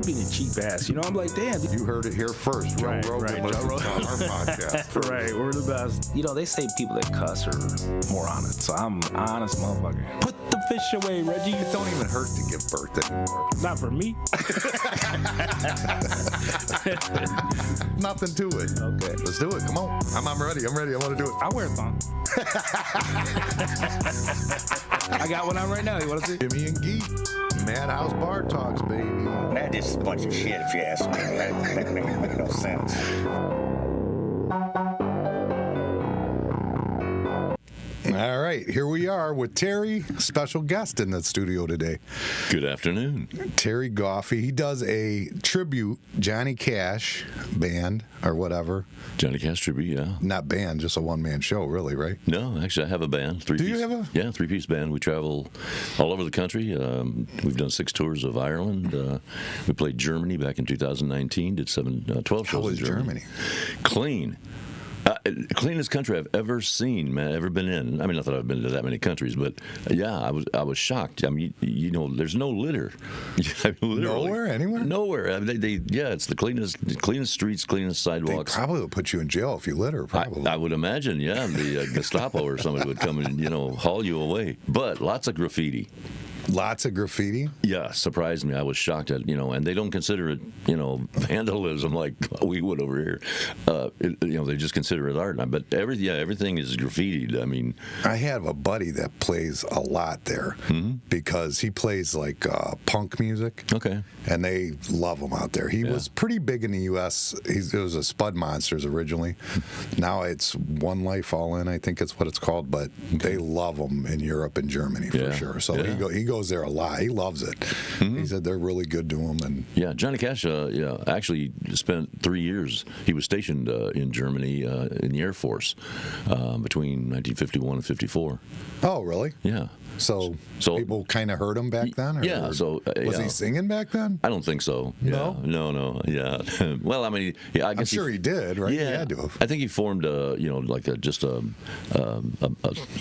being a cheap ass. You know, I'm like, damn. You heard it here first. Joe Right, Rogan right, Joe listens to Rogan. our podcast. Right, we're the best. You know, they say people that cuss are more honest, so I'm an honest motherfucker. Put the fish away, Reggie. It don't even hurt to give birthday. Not for me. Nothing to it. Okay. Let's do it. Come on. I'm ready. I want to do it. I wear a thong. I got one on right now. You want to see? Jimmy and Geek. Madhouse Bar Talks, baby. That is a bunch of shit, if you ask me. That makes no sense. All right, here we are with Terry, special guest in the studio today. Good afternoon. Terry Goffee. He does a tribute Johnny Cash band or whatever. Johnny Cash tribute, yeah. Not band, just a one-man show, really, right? No, actually, I have a band. Do you have a? Yeah, three-piece band. We travel all over the country. We've done 6 tours of Ireland. We played Germany back in 2019. Did 12 shows How was in Germany. Clean. Cleanest country I've ever seen, man, ever been in. I mean, not that I've been to that many countries, but yeah, I was shocked. I mean, you know, there's no litter. Nowhere, anywhere? Nowhere. I mean, it's the cleanest streets, cleanest They sidewalks. probably would put you in jail if you litter, probably. I would imagine, yeah, the Gestapo or somebody would come and, haul you away. But lots of graffiti. Lots of graffiti? Yeah, surprised me. I was shocked at, and they don't consider it, vandalism like we would over here. They just consider it art. But everything is graffitied. I mean, I have a buddy that plays a lot there because he plays like punk music. Okay. And they love him out there. He was pretty big in the U.S. It was a Spud Monsters originally. Now it's One Life All In, I think it's what it's called. But they love him in Europe and Germany for sure. So he goes there a lot. He loves it. He said they're really good to him. And yeah, Johnny Cash, actually spent 3 years. He was stationed in Germany in the Air Force between 1951 and 54. Oh, really? Yeah. So people kind of heard him back then? Yeah. Was he singing back then? I don't think so. No? No. Yeah. Well, I mean, I guess I'm sure he did, right? Yeah. He had to have. I think he formed just a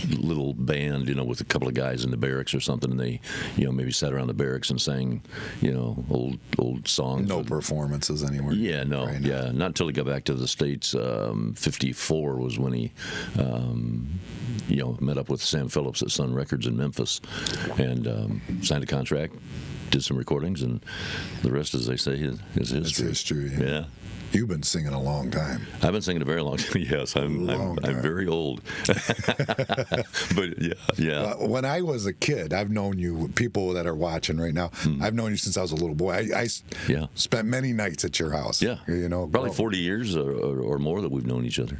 little band, with a couple of guys in the barracks or something, and they, maybe sat around the barracks and sang, old songs. No performances anywhere. Yeah, no. Right Yeah. Not until he got back to the States. 54 was when he met up with Sam Phillips at Sun Records in Memphis and signed a contract, did some recordings, and the rest, as they say, is history. It's history. Yeah. You've been singing a long time. I've been singing a very long time. Yes, I'm very old. But yeah. When I was a kid, I've known you. People that are watching right now, I've known you since I was a little boy. I spent many nights at your house. Yeah, probably 40 years or more that we've known each other.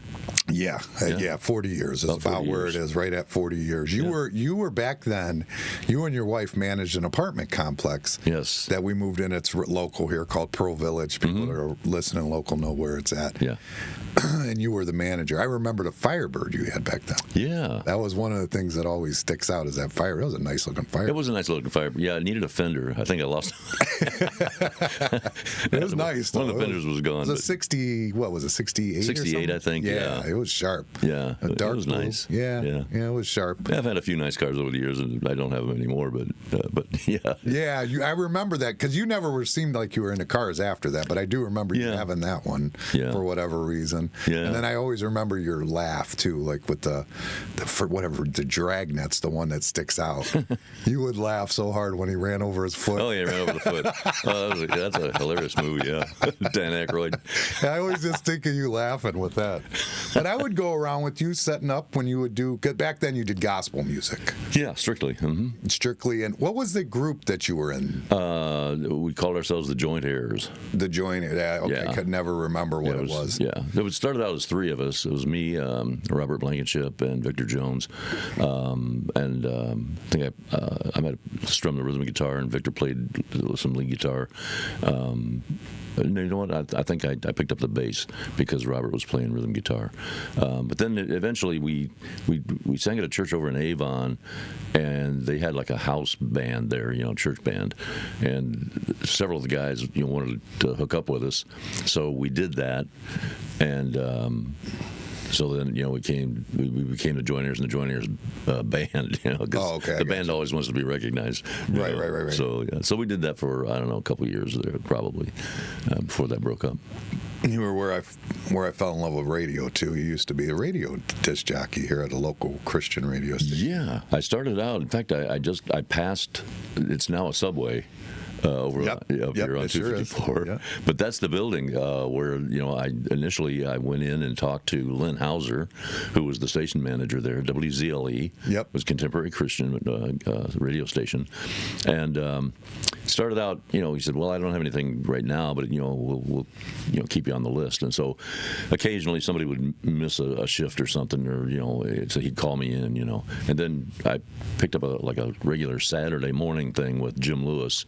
Yeah, 40 years is about where it is. Right at 40 years. You were back then. You and your wife managed an apartment complex. Yes, that we moved in. It's local here, called Pearl Village. People that are listening local know where it's at. Yeah. And you were the manager. I remember the Firebird you had back then. Yeah. That was one of the things that always sticks out is that fire. It was a nice looking fire. It was a nice looking Firebird. Yeah, it needed a fender. I think I lost it. was nice. One of the fenders was gone. It was a 60, what was it, 68? 68, I think. Yeah, it was sharp. Yeah. A dark it was blue. nice. Yeah, it was sharp. Yeah, I've had a few nice cars over the years, and I don't have them anymore, but yeah. Yeah, I remember that, because you never seemed like you were into cars after that, but I do remember you having that one for whatever reason. Yeah. And then I always remember your laugh, too, like with the Dragnet's the one that sticks out. You would laugh so hard when he ran over his foot. Oh, yeah, ran over the foot. Oh, that's a hilarious movie, yeah. Dan Aykroyd. I always just think of you laughing with that. And I would go around with you setting up when you would do, cause back then you did gospel music. Yeah, Strictly. Mm-hmm. Strictly. And what was the group that you were in? We called ourselves the Joint Heirs. The Joint Heirs. Okay, I could never remember what it was. Yeah, it started out as 3 of us. It was me, Robert Blankenship, and Victor Jones. I think I might have strummed the rhythm guitar, and Victor played some lead guitar. You know what? I think I picked up the bass because Robert was playing rhythm guitar. But then eventually we sang at a church over in Avon, and they had like a house band there, church band, and several of the guys wanted to hook up with us, so we did that, and So then, we became the Joiners and the Joiners band, 'cause the band always wants to be recognized. Right. So we did that for, I don't know, a couple of years there, probably, before that broke up. You were where I fell in love with radio too. You used to be a radio disc jockey here at a local Christian radio station. Yeah, I started out. In fact, I passed. It's now a Subway. Over here on 254. Sure. But that's the building where I initially went in and talked to Lynn Hauser, who was the station manager there. WZLE was Contemporary Christian radio station, and started out. He said, "Well, I don't have anything right now, but we'll keep you on the list." And so occasionally somebody would miss a shift or something, or so he'd call me in, and then I picked up a regular Saturday morning thing with Jim Lewis.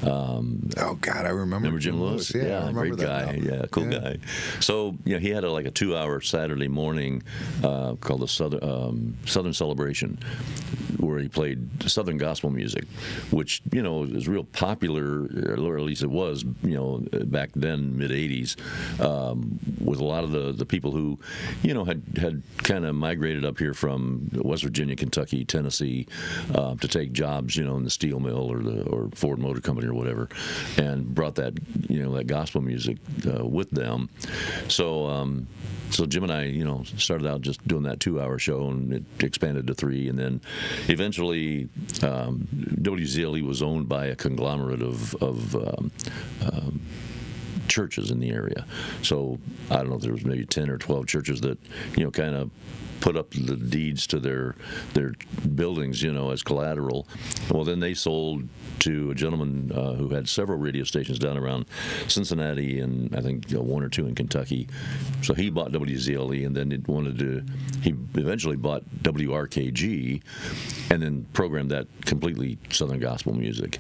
Oh God, I remember Jim Lewis. Yeah, I remember great guy. Now. Yeah, cool guy. So he had a 2-hour Saturday morning called the Southern Celebration, where he played Southern gospel music, which is real popular, or at least it was, back then, mid '80s, with a lot of the people who, had kind of migrated up here from West Virginia, Kentucky, Tennessee, to take jobs, in the steel mill or Ford Motor Company or whatever, and brought that that gospel music with them. So Jim and I, started out just doing that 2-hour show, and it expanded to 3, and then eventually WZLE was owned by a conglomerate of churches in the area. So I don't know if there was maybe 10 or 12 churches that kind of put up the deeds to their buildings, as collateral. Well, then they sold to a gentleman who had several radio stations down around Cincinnati, and I think 1 or 2 in Kentucky. So he bought WZLE, and then he eventually bought WRKG, and then programmed that completely Southern gospel music.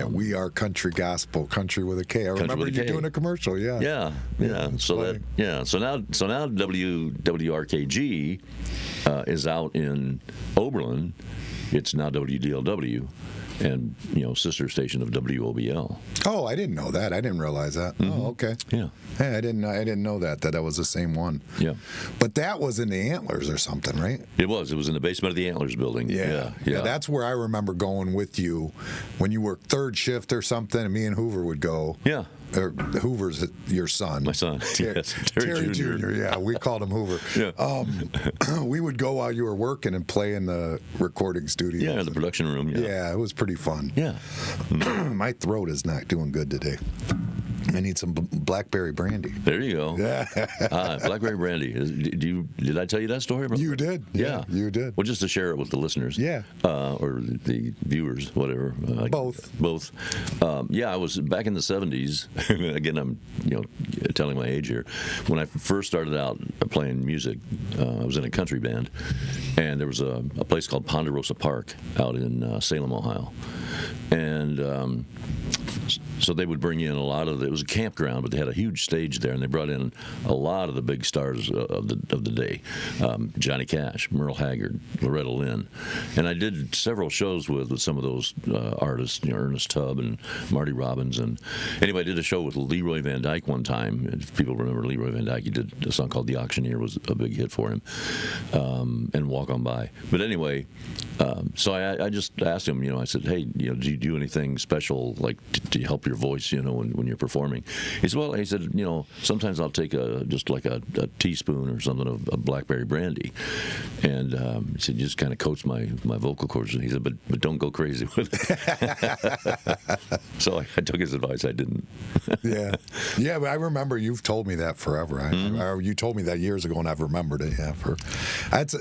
We are country gospel, country with a K. I remember you doing a commercial. Yeah. So now WRKG is out in Oberlin. It's now WDLW, and sister station of WOBL. Oh, I didn't know that. I didn't realize that. Mm-hmm. Oh, okay. Yeah. Hey, I didn't know that was the same one. Yeah. But that was in the Antlers or something, right? It was. It was in the basement of the Antlers building. Yeah. That's where I remember going with you when you worked third shift or something, and me and Hoover would go. Yeah. Or Hoover's your son. My son. Yes. Terry Jr. Yeah, we called him Hoover. Yeah. We would go while you were working and play in the recording studio. Yeah, the production room. Yeah, it was pretty fun. Yeah. My throat is not doing good today. I need some blackberry brandy. There you go. Yeah. Blackberry brandy. Did I tell you that story? You did. Yeah, you did. Well, just to share it with the listeners. Yeah. Or the viewers, whatever. Both. I was back in the 70s. Again, I'm telling my age here. When I first started out playing music, I was in a country band, and there was a place called Ponderosa Park out in Salem, Ohio, and so they would bring in a lot of it was a campground, but they had a huge stage there, and they brought in a lot of the big stars of the day, Johnny Cash, Merle Haggard, Loretta Lynn, and I did several shows with some of those artists, Ernest Tubb and Marty Robbins, and anyway, I did a show with Leroy Van Dyke one time. If people remember Leroy Van Dyke, he did a song called "The Auctioneer," was a big hit for him, and "Walk On By." But anyway, so I just asked him, I said, "Hey, do you do anything special like to help your voice, when you're performing?" He said, "Well," he said, sometimes I'll take just like a teaspoon or something of blackberry brandy," and he said, "Just kind of coats my vocal cords." And he said, "But don't go crazy with it." So I took his advice. I didn't. Yeah, but I remember you've told me that forever. You told me that years ago, and I've remembered it. Yeah,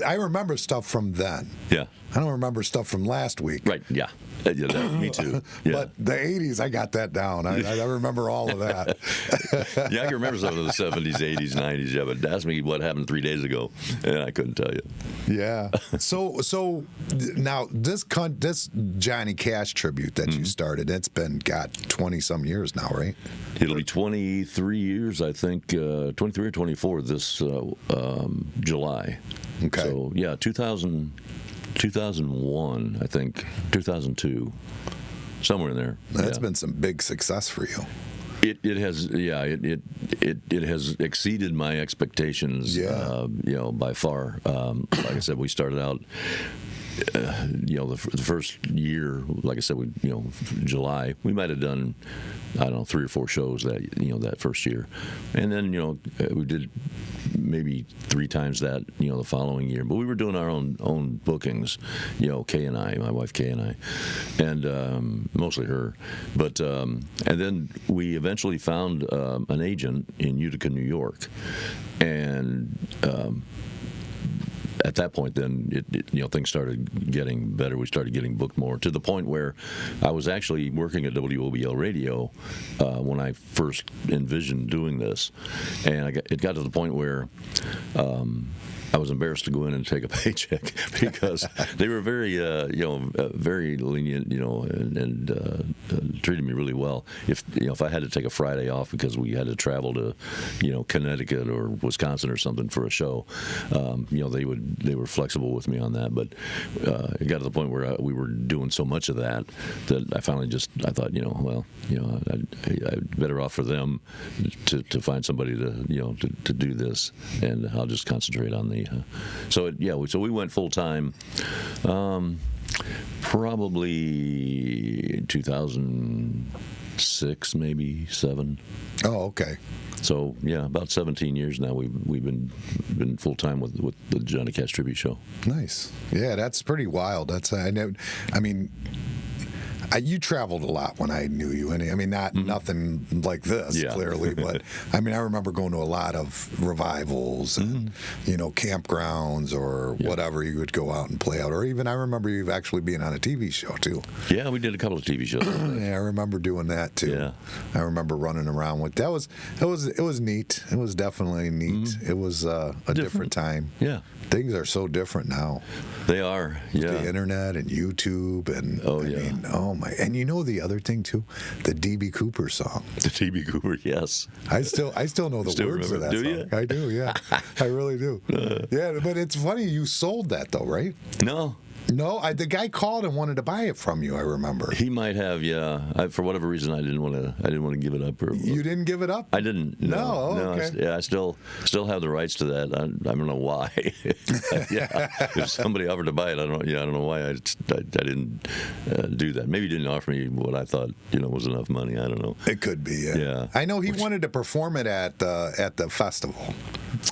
I remember stuff from then. Yeah. I don't remember stuff from last week. Right. Yeah. Me too. Yeah. But the 80s, I got that down. I remember all of that. Yeah, I can remember some of the 70s, 80s, 90s. Yeah, but ask me what happened 3 days ago, and I couldn't tell you. Yeah. So now this Johnny Cash tribute that you started, it's been 20-some years now, right? It'll be 23 years, I think, 23 or 24 this July. Okay. So yeah, 2001, I think, 2002, somewhere in there. That's been some big success for you. It has, yeah, it has exceeded my expectations, Yeah. by far. Like I said, we started out, the first year, like I said, July, we might have done, I don't know, 3 or 4 shows that first year, and then we did maybe 3 times that the following year. But we were doing our own bookings, Kay and I, my wife Kay and I, and mostly her. But and then we eventually found an agent in Utica, New York, and. At that point, then things started getting better. We started getting booked more, to the point where I was actually working at WOBL Radio when I first envisioned doing this, and it got to the point where I was embarrassed to go in and take a paycheck because they were very, very lenient, and treated me really well. If I had to take a Friday off because we had to travel to, Connecticut or Wisconsin or something for a show, they were flexible with me on that. But it got to the point where we were doing so much of that I finally I thought, I'd better off for them to find somebody to do this, and I'll just concentrate on the. So we went full time. Probably 2006, maybe 7. Oh, okay. So about 17 years now we've been full time with the Johnny Cash Tribute Show. Nice. Yeah, that's pretty wild. That's you traveled a lot when I knew you, and nothing like this, clearly, but I remember going to a lot of revivals and campgrounds or whatever. You would go out and play out, or even I remember you actually being on a TV show too. Yeah, we did a couple of TV shows. Yeah, I remember doing that too. Yeah, I remember running around with that. It was neat. It was definitely neat. It was a different time. Yeah. Things are so different now. They are, yeah. The internet and YouTube and and the other thing too, the D.B. Cooper song. The D.B. Cooper, yes. I still know the words of that song. You? I do, yeah. I really do. Yeah, but it's funny you sold that though, right? No. No, the guy called and wanted to buy it from you. I remember. He might have, yeah. For whatever reason, I didn't want to give it up. You didn't give it up? I didn't. No. Okay. I still have the rights to that. I don't know why. If somebody offered to buy it, I don't know why I didn't do that. Maybe he didn't offer me what I thought was enough money. I don't know. It could be. Yeah. I know he wanted to perform it at the festival.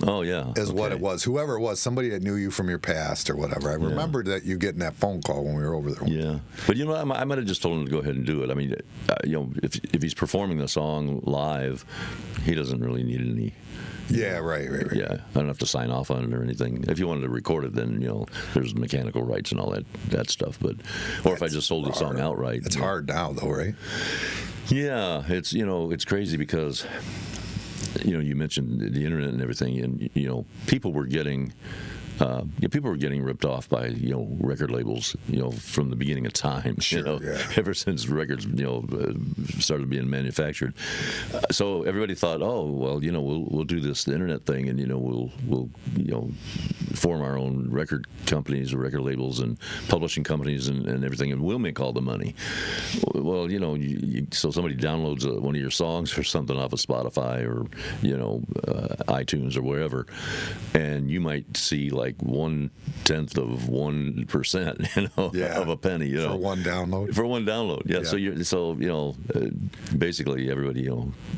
Oh yeah. Is what it was. Whoever it was, somebody that knew you from your past or whatever. I remember that you getting that phone call when we were over there. Yeah, but I might have just told him to go ahead and do it. I mean, if he's performing the song live, he doesn't really need any. Yeah, right. Yeah, I don't have to sign off on it or anything. If you wanted to record it, then there's mechanical rights and all that stuff. But if I just sold the song outright, it's hard now though, right? Yeah, it's crazy because. You mentioned the internet and everything, and people were getting ripped off by record labels from the beginning of time. Sure, ever since records started being manufactured. So everybody thought, oh well, we'll do the internet thing, and we'll form our own record companies or record labels and publishing companies and everything, and we'll make all the money. Well, so somebody downloads one of your songs or something off of Spotify or iTunes or wherever, and you might see like 0.1% of a penny, for one download. Yeah. Basically everybody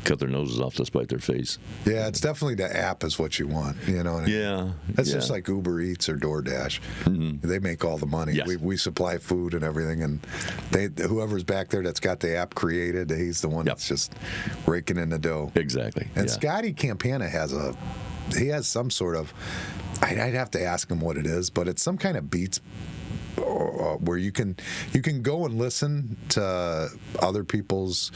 cut their noses off to spite their face. Yeah, it's definitely the app is what you want. Yeah. That's just like Uber Eats or DoorDash. Mm-hmm. They make all the money. Yes. We supply food and everything, and whoever's back there that's got the app created, he's the one that's just raking in the dough. Exactly. And Scotty Campana has some sort of. I'd have to ask him what it is, but it's some kind of beats where you can go and listen to other people's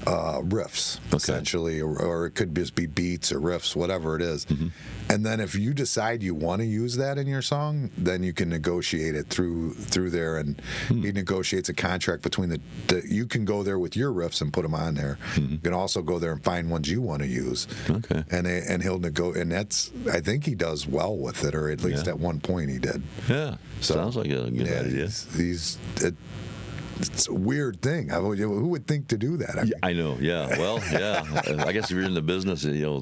riffs, essentially, or it could just be beats or riffs, whatever it is. Mm-hmm. And then if you decide you want to use that in your song, then you can negotiate it through there, and he negotiates a contract between you can go there with your riffs and put them on there. Mm-hmm. You can also go there and find ones you want to use. Okay. And he'll and that's, I think he does well with it, or at least at one point he did. Yeah. Sounds like a good idea. it's a weird thing. Who would think to do that? I mean, I know. Yeah. Well, yeah. I guess if you're in the business, you're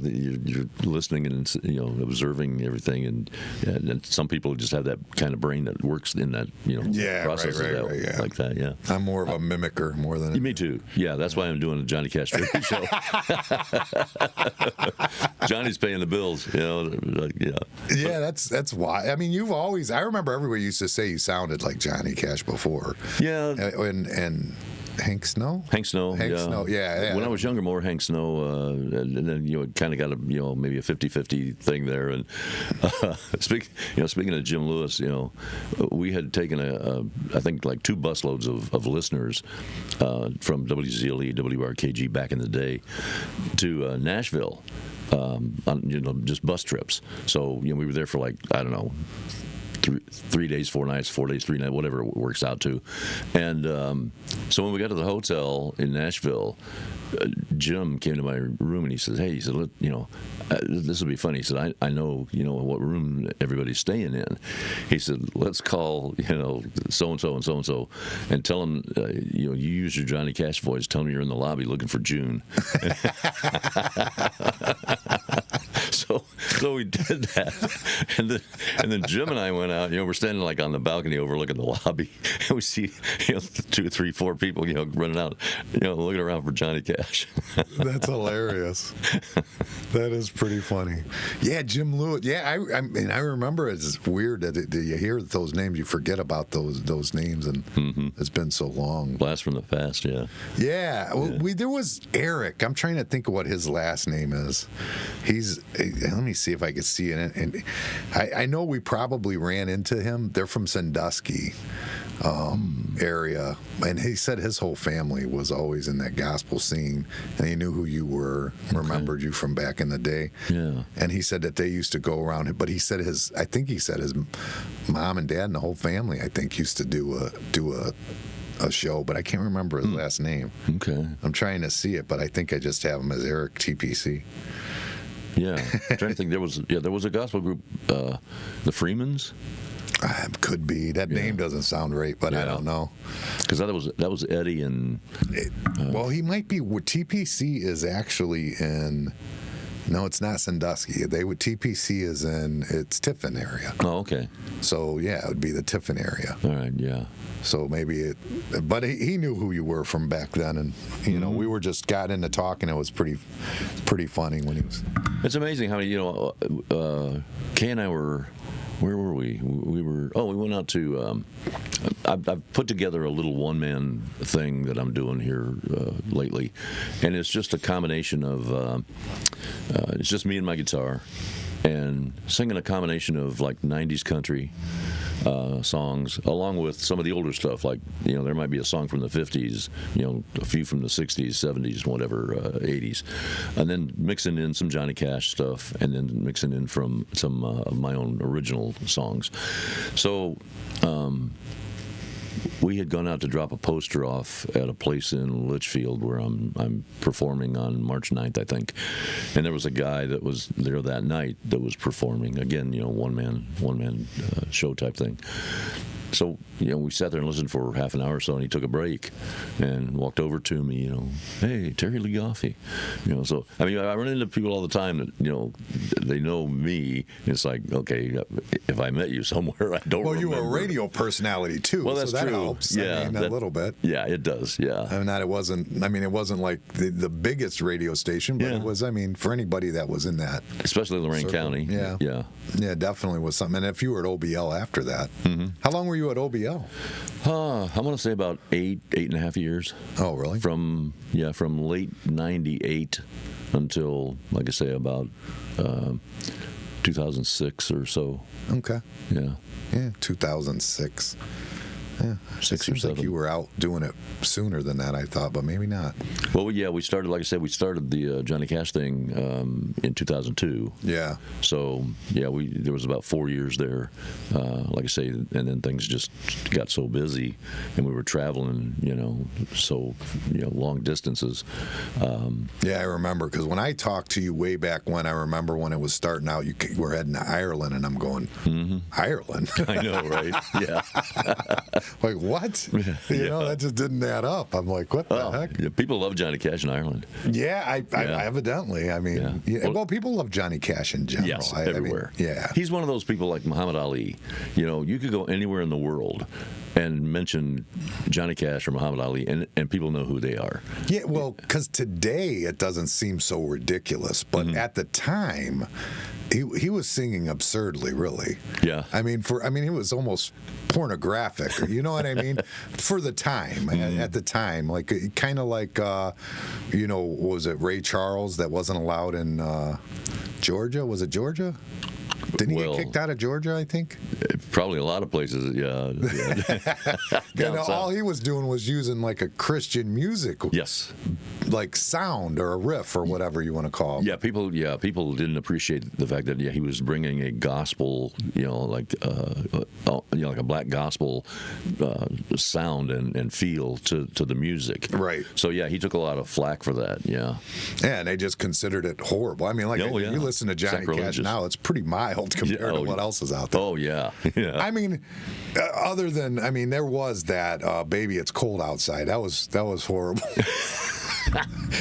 listening and observing everything, and some people just have that kind of brain that works in that process right, like that. Yeah. I'm more of a mimicker more than Me too. Yeah, that's why I'm doing a Johnny Cash tribute show. Johnny's paying the bills. Yeah, that's why. I mean, you've always. I remember everybody used to say you sounded like Johnny Cash before. Yeah. And Hank Snow? Hank Snow. Snow, yeah. When I was younger, more Hank Snow, and then it kind of got a maybe a 50-50 thing there. And speaking of Jim Lewis, we had taken I think like 2 busloads of listeners from WZLE, WRKG back in the day to Nashville. On just bus trips. So we were there for like, I don't know, 3 days, 4 nights, 4 days, 3 nights, whatever it works out to. And so when we got to the hotel in Nashville, Jim came to my room and he says, "Hey," he said, "this will be funny." He said, "I know what room everybody's staying in." He said, "Let's call so and so and so and so, and tell them you use your Johnny Cash voice. Tell them you're in the lobby looking for June." So we did that, and then Jim and I went out. We're standing like on the balcony overlooking the lobby, and we see 2, 3, 4 people running out, looking around for Johnny Cash. That's hilarious. That is pretty funny. Yeah, Jim Lewis. Yeah, I mean, I remember it's weird that you hear those names, you forget about those names, and it's been so long. Blast from the past, yeah. Yeah. Well, there was Eric. I'm trying to think of what his last name is. Let me see if I could see it. And I know we probably ran into him. They're from Sandusky area, and he said his whole family was always in that gospel scene, and he knew who you were, remembered you from back in the day. Yeah. And he said that they used to go around, but he said his mom and dad and the whole family, I think, used to do a show, but I can't remember his last name. Okay. I'm trying to see it, but I think I just have him as Eric TPC. Yeah, I'm trying to think. There was a gospel group, the Freemans. Could be. That name doesn't sound right, but I don't know. Because that was Eddie and. Well, he might be. TPC is actually in. No, it's not Sandusky. TPC is in. It's Tiffin area. Oh, okay. So yeah, it would be the Tiffin area. All right. Yeah. So maybe but he knew who you were from back then, and we were just got into talking. It was pretty funny when he was. It's amazing how Kay and I were. Where were we? We went out to. I've put together a little one-man thing that I'm doing here lately, and it's just a combination of. It's just me and my guitar, and singing a combination of like '90s country songs, along with some of the older stuff. Like there might be a song from the '50s, a few from the '60s, '70s, whatever, '80s, and then mixing in some Johnny Cash stuff, and then mixing in from some of my own original songs. So. We had gone out to drop a poster off at a place in Litchfield where I'm performing on March 9th, I think. And there was a guy that was there that night that was performing. Again, one man show type thing. So, we sat there and listened for half an hour or so, and he took a break and walked over to me, "Hey, Terry Lee Goffee." So, I mean, I run into people all the time that, they know me. It's like, okay, if I met you somewhere, I don't remember. Well, you were a radio personality, too. Well, that's so that true. helps. Yeah. A little bit. Yeah, it does, yeah. It wasn't like the biggest radio station, but it was, for anybody that was in that. Especially Lorain County. Yeah. Yeah. Yeah, definitely was something. And if you were at OBL after that, how long were you at OBL? I'm going to say about 8.5 years. Oh, really? From late '98 until, like I say, about 2006 or so. Okay. Yeah. Yeah, 2006. Yeah, 6 or seems 7. like you were out doing it sooner than that, I thought, but maybe not. Well, yeah, we started, like I said, the Johnny Cash thing in 2002. Yeah. So, yeah, there was about 4 years there, like I say, and then things just got so busy, and we were traveling, long distances. Yeah, I remember, because when I talked to you way back when, I remember when it was starting out, you were heading to Ireland, and I'm going, Ireland? I know, right? Yeah. Like, what? You know, that just didn't add up. I'm like, what the heck? Yeah, people love Johnny Cash in Ireland. Yeah, I evidently. I mean, well, people love Johnny Cash in general. Yes, I mean, everywhere. yeah. He's one of those people like Muhammad Ali. You know, you could go anywhere in the world and mention Johnny Cash or Muhammad Ali, and people know who they are. Yeah, well, because today it doesn't seem so ridiculous, but at the time, he was singing absurdly, really. Yeah. I mean, he was almost pornographic. You know what I mean? For the time, at the time, like kind of like, you know, what was it Ray Charles that wasn't allowed in Georgia? Was it Georgia? Didn't he get kicked out of Georgia, I think? Probably a lot of places, yeah. You know, all he was doing was using like a Christian music, yes, like sound or a riff or whatever you want to call it. people didn't appreciate the fact that he was bringing a gospel, like a black gospel sound and feel to the music. Right. So he took a lot of flack for that. Yeah. Yeah, and they just considered it horrible. I mean, like you listen to Johnny Cash now, it's pretty mild compared to what else is out there. Oh yeah. I mean, other than there was that "Baby It's Cold Outside." That was horrible.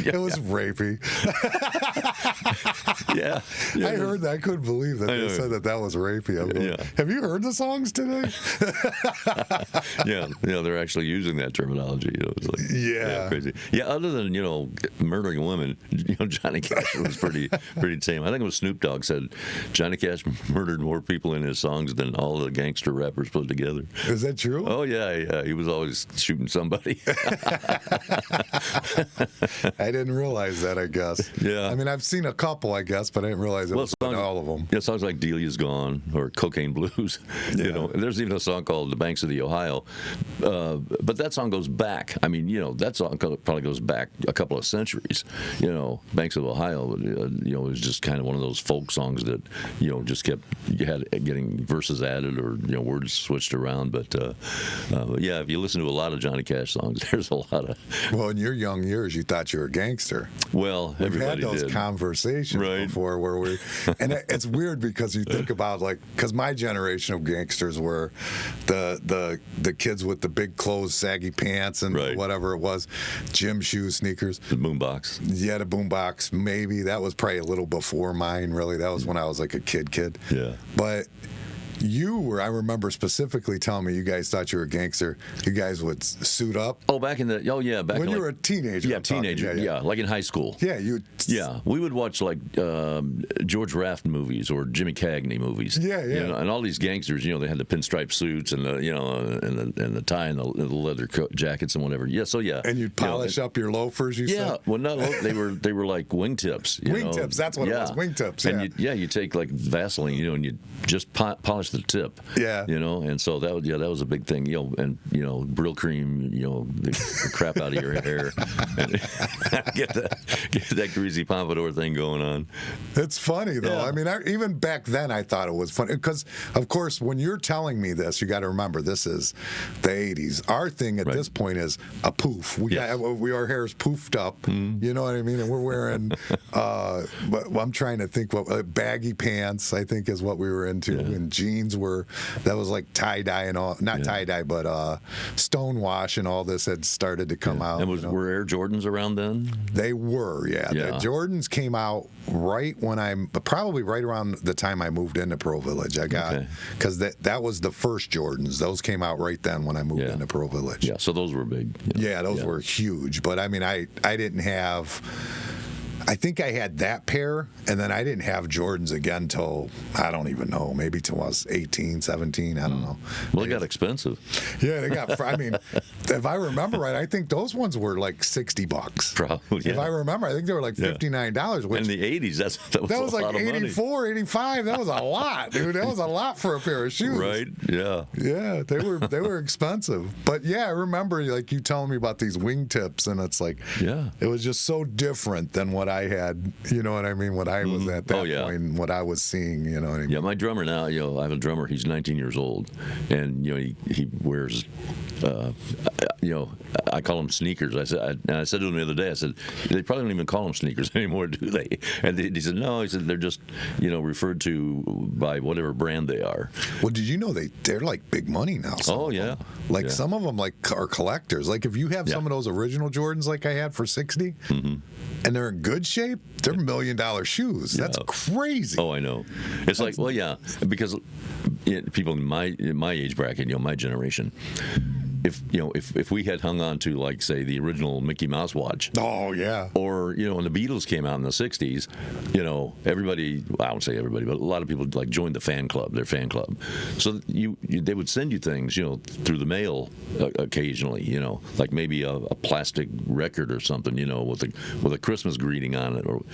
It was rapey. Yeah. I heard that. I couldn't believe that they said that was rapey. Have you heard the songs today? They're actually using that terminology. It's like, crazy. Yeah, other than murdering women, Johnny Cash was pretty tame. I think it was Snoop Dogg said Johnny Cash murdered more people in his songs than all the gangster rappers put together. Is that true? Oh yeah. He was always shooting somebody. I didn't realize that, I guess. Yeah. I mean, I've seen a couple, I guess, but I didn't realize it was all of them. Yeah, songs like Delia's Gone or Cocaine Blues. Yeah. There's even a song called The Banks of the Ohio. But that song goes back. I mean, that song probably goes back a couple of centuries. Banks of Ohio, was just kind of one of those folk songs that, just kept getting verses added or, words switched around. But if you listen to a lot of Johnny Cash songs, there's a lot of... Well, in your young years, you thought you were a gangster. Well, We've had everybody those did. conversations before where we... And it's weird because you think about, because my generation of gangsters were the kids with the big clothes, saggy pants, and whatever it was, gym shoes, sneakers. The boombox. Yeah, the boombox, maybe. That was probably a little before mine, really. That was when I was like a kid. Yeah. But... I remember specifically telling me you guys thought you were a gangster. You guys would suit up. Oh, back when you were a teenager. Yeah, teenager. Yeah, like in high school. Yeah, we would watch like George Raft movies or Jimmy Cagney movies. Yeah. And all these gangsters, they had the pinstripe suits and the tie and the leather jackets and whatever. Yeah, so And you'd polish up your loafers. You said? Well, not they were like wingtips. Wingtips. That's what it was. Wingtips. Yeah. And you take like Vaseline, and you just polish the tip. Yeah. And so that was a big thing. And Brill cream, the crap out of your hair, and get that greasy pompadour thing going on. It's funny though. Yeah. I mean, even back then I thought it was funny because, of course, when you're telling me this, you got to remember this is the '80s. Our thing at this point is a poof. Our hair's poofed up. Mm-hmm. You know what I mean? And we're wearing. But I'm trying to think what baggy pants. I think is what we were into, and jeans that was like tie dye and all. Not tie dye, but stonewash and all this had started to come out. And were Air Jordans around then? They were, yeah. The Jordans came out probably right around the time I moved into Pro Village. I got because that was the first Jordans. Those came out right then when I moved into Pro Village. Yeah, so those were big. Yeah, those were huge. But I mean, I didn't have. I think I had that pair, and then I didn't have Jordans again till, I don't even know, maybe till I was 18, 17, I don't know. Well, they got expensive. Yeah, they got, I mean, if I remember right, I think those ones were like $60. Probably, If I remember, I think they were like $59. Which, in the 80s, that was a like lot of money. 84, 85. That was a lot, dude. That was a lot for a pair of shoes. Right, yeah. Yeah, they were expensive. But yeah, I remember like you telling me about these wingtips, and it's like, it was just so different than what I had, you know what I mean, what I was at that point, and what I was seeing, you know what I mean? Yeah, my drummer now, I have a drummer, he's 19 years old, and, he wears, I call them sneakers. I said to him the other day, I said, they probably don't even call them sneakers anymore, do they? And he said, no. He said they're just referred to by whatever brand they are. Well, did you know they're like big money now? Oh yeah. Like some of them are collectors. Like if you have some of those original Jordans like I had for $60, and they're in good shape, they're $1 million shoes. That's crazy. Oh, I know. It's like, well, yeah, because people in my age bracket, my generation, if we had hung on to, like, say, the original Mickey Mouse watch. Oh, yeah. Or, when the Beatles came out in the 60s, everybody, I won't say everybody, but a lot of people, like, joined their fan club. So they would send you things, through the mail occasionally, like maybe a plastic record or something, with a Christmas greeting on it. Or,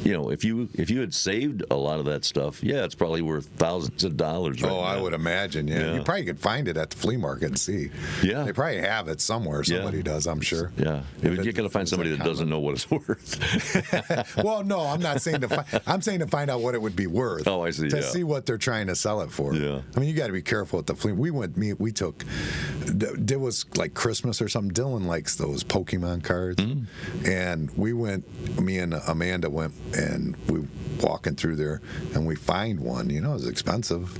if you had saved a lot of that stuff, it's probably worth thousands of dollars right now. I would imagine, yeah. You probably could find it at the flea market and see. Yeah. They probably have it somewhere. Somebody does, I'm sure. Yeah. You're going to find somebody that doesn't know what it's worth. Well, no, I'm not saying I'm saying to find out what it would be worth. Oh, I see. To see what they're trying to sell it for. Yeah. I mean, you got to be careful at the flea. We took, there was like Christmas or something. Dylan likes those Pokemon cards. And me and Amanda went, and we walking through there, and we find one. It was expensive,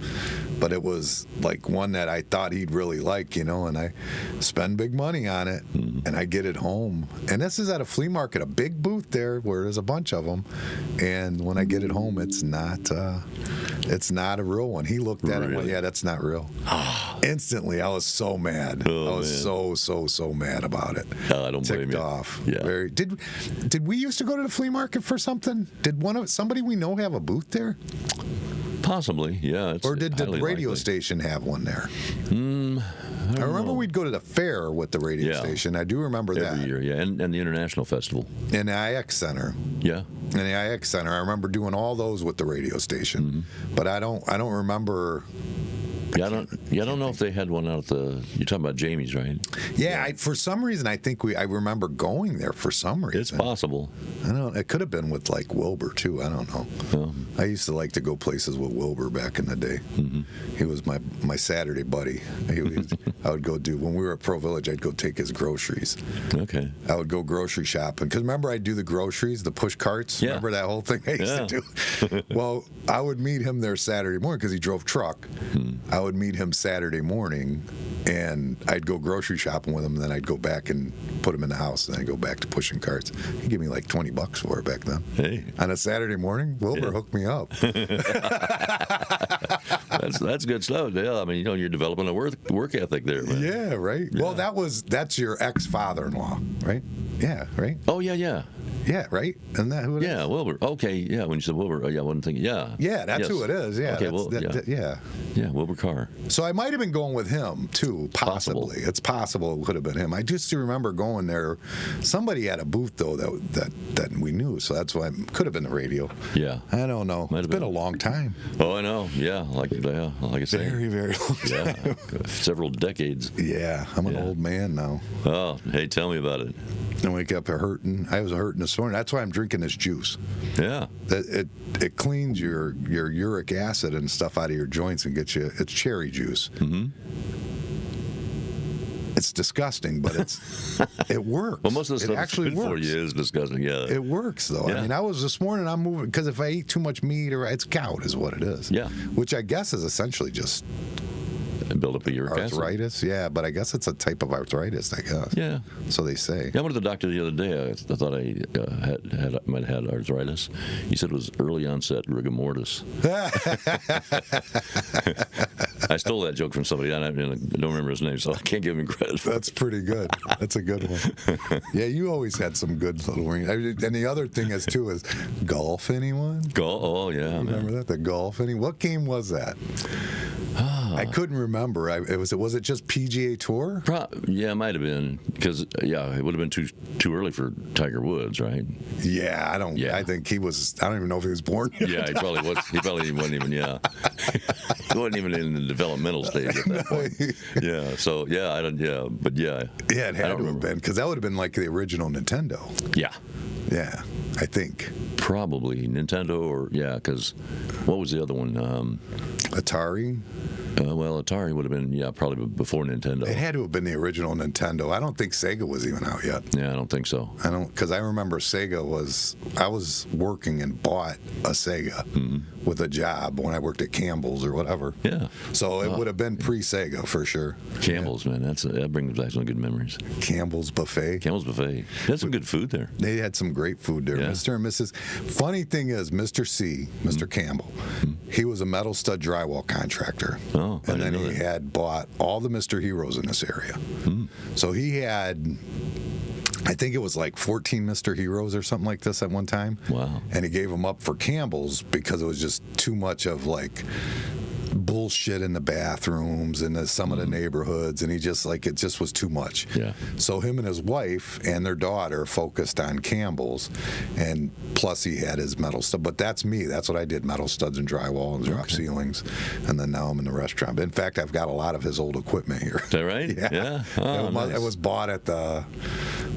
but it was like one that I thought he'd really like, and I spend big money on it, and I get it home. And this is at a flea market, a big booth there where there's a bunch of them. And when I get it home, it's not a real one. He looked at it and went, yeah, that's not real. Instantly, I was so mad. I was so mad about it. I don't blame you. Ticked off. Yeah. Did we used to go to the flea market for something? Did somebody we know have a booth there? Possibly, yeah. Or did the radio likely. Station have one there? I remember we'd go to the fair with the radio station. I do remember that. Every year, yeah. And the International Festival. In the IX Center. Yeah. In the IX Center. I remember doing all those with the radio station. But I don't remember. I don't know if they had one out at the. You're talking about Jamie's, right? Yeah, for some reason, I think I remember going there for some reason. It's possible. I don't. It could have been with like Wilbur too. I don't know. Oh. I used to like to go places with Wilbur back in the day. He was my Saturday buddy. I would go when we were at Pro Village. I'd go take his groceries. Okay. I would go grocery shopping because remember I'd do the groceries, the push carts. Yeah. Remember that whole thing I used to do. Well, I would meet him there Saturday morning because he drove truck. I would meet him Saturday morning, and I'd go grocery shopping with him, and then I'd go back and put him in the house, and I'd go back to pushing carts. He'd give me like $20 for it back then. Hey. On a Saturday morning, Wilbur hooked me up. That's good stuff. Yeah, I mean, you're developing a work ethic there, man. Yeah, right. Yeah. Well, that's your ex-father-in-law, right? Yeah, right. Oh yeah. Yeah, right? Isn't that who it is? Yeah, Wilbur. Okay, yeah, when you said Wilbur, I wasn't thinking, yeah. Yeah, that's who it is, yeah. Okay, Yeah, Wilbur Carr. So I might have been going with him, too, possibly. Possible. It's possible it could have been him. I just remember going there. Somebody had a booth, though, that we knew, so that's why it could have been the radio. Yeah. I don't know. It's been a long time. Oh, I know. Yeah, like I say. Very, very long time. Yeah, several decades. Yeah, I'm an old man now. Oh, hey, tell me about it. I wake up hurting. I was hurting this morning. That's why I'm drinking this juice. Yeah. It cleans your uric acid and stuff out of your joints and gets you. It's cherry juice. It's disgusting, but it works. Well, most of the stuff actually that's good works. for you is disgusting. Yeah. It works though. Yeah. I mean, I was this morning. I'm moving because if I eat too much meat or it's gout is what it is. Yeah. Which I guess is essentially just And build up a uric acid. arthritis. Yeah, but I guess it's a type of arthritis. I guess. Yeah. So they say. Yeah, I went to the doctor the other day. I thought I might have had arthritis. He said it was early onset rigor mortis. I stole that joke from somebody. I don't remember his name, so I can't give him credit for it. That's pretty good. That's a good one. Yeah, you always had some good little rings. And the other thing is too is golf. Anyone? Oh yeah, man. Remember that? The golf. What game was that? I couldn't remember. Was it just PGA Tour? Yeah, it might have been because it would have been too early for Tiger Woods, right? Yeah, I don't. Yeah. I think he was. I don't even know if he was born yet. Yeah, he probably was. He probably wasn't even. Yeah, he wasn't even in the developmental stage at that point. Yeah. So yeah, I don't. Yeah, but yeah. Yeah, it had to have been because that would have been like the original Nintendo. Yeah. Yeah, I think. Probably Nintendo or because what was the other one? Atari. Well, Atari would have been, probably before Nintendo. It had to have been the original Nintendo. I don't think Sega was even out yet. Yeah, I don't think so. Because I remember Sega I was working and bought a Sega with a job when I worked at Campbell's or whatever. Yeah. So it would have been pre-Sega for sure. Campbell's, man, that brings back some good memories. Campbell's Buffet. Campbell's Buffet. They had some good food there. They had some great food there. Yeah. Mr. and Mrs. Funny thing is, Mr. Campbell, he was a metal stud drywall contractor. Oh, I and then didn't know he that. had bought all the Mr. Heroes in this area. So he had, I think it was like 14 Mr. Heroes or something like this at one time. Wow. And he gave them up for Campbell's because it was just too much of like bullshit in the bathrooms and some of the neighborhoods, and he just it just was too much. Yeah. So him and his wife and their daughter focused on Campbell's, and plus he had his metal stuff. But that's me. That's what I did: metal studs and drywall and drop ceilings. And then now I'm in the restaurant. In fact, I've got a lot of his old equipment here. Is that right? Yeah. Oh, It nice. was bought at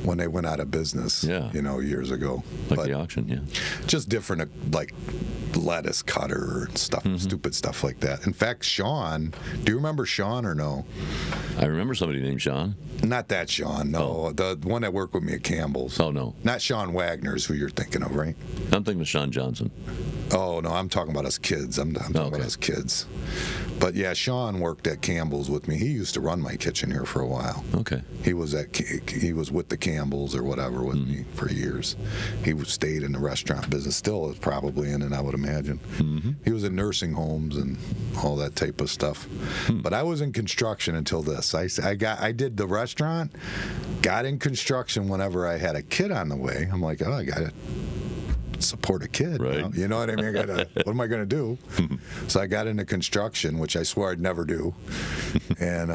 when they went out of business. Yeah. Years ago. Like But the auction, yeah. just different, like lettuce cutter and stuff, stupid stuff like that. In fact, Sean, do you remember Sean or no? I remember somebody named Sean. Not that Sean, no. The one that worked with me at Campbell's. Oh, no. Not Sean Wagner's who you're thinking of, right? I'm thinking of Sean Johnson. Oh, no, I'm talking about us kids. I'm talking about us kids. But yeah, Sean worked at Campbell's with me. He used to run my kitchen here for a while. Okay. He was with the Campbells or whatever with me for years. He stayed in the restaurant business, still is probably in it, I would imagine. He was in nursing homes and all that type of stuff. But I was in construction until this. I did the restaurant, got in construction whenever I had a kid on the way. I'm like, I got to support a kid. Right. You know what I mean? What am I going to do? So I got into construction, which I swore I'd never do. And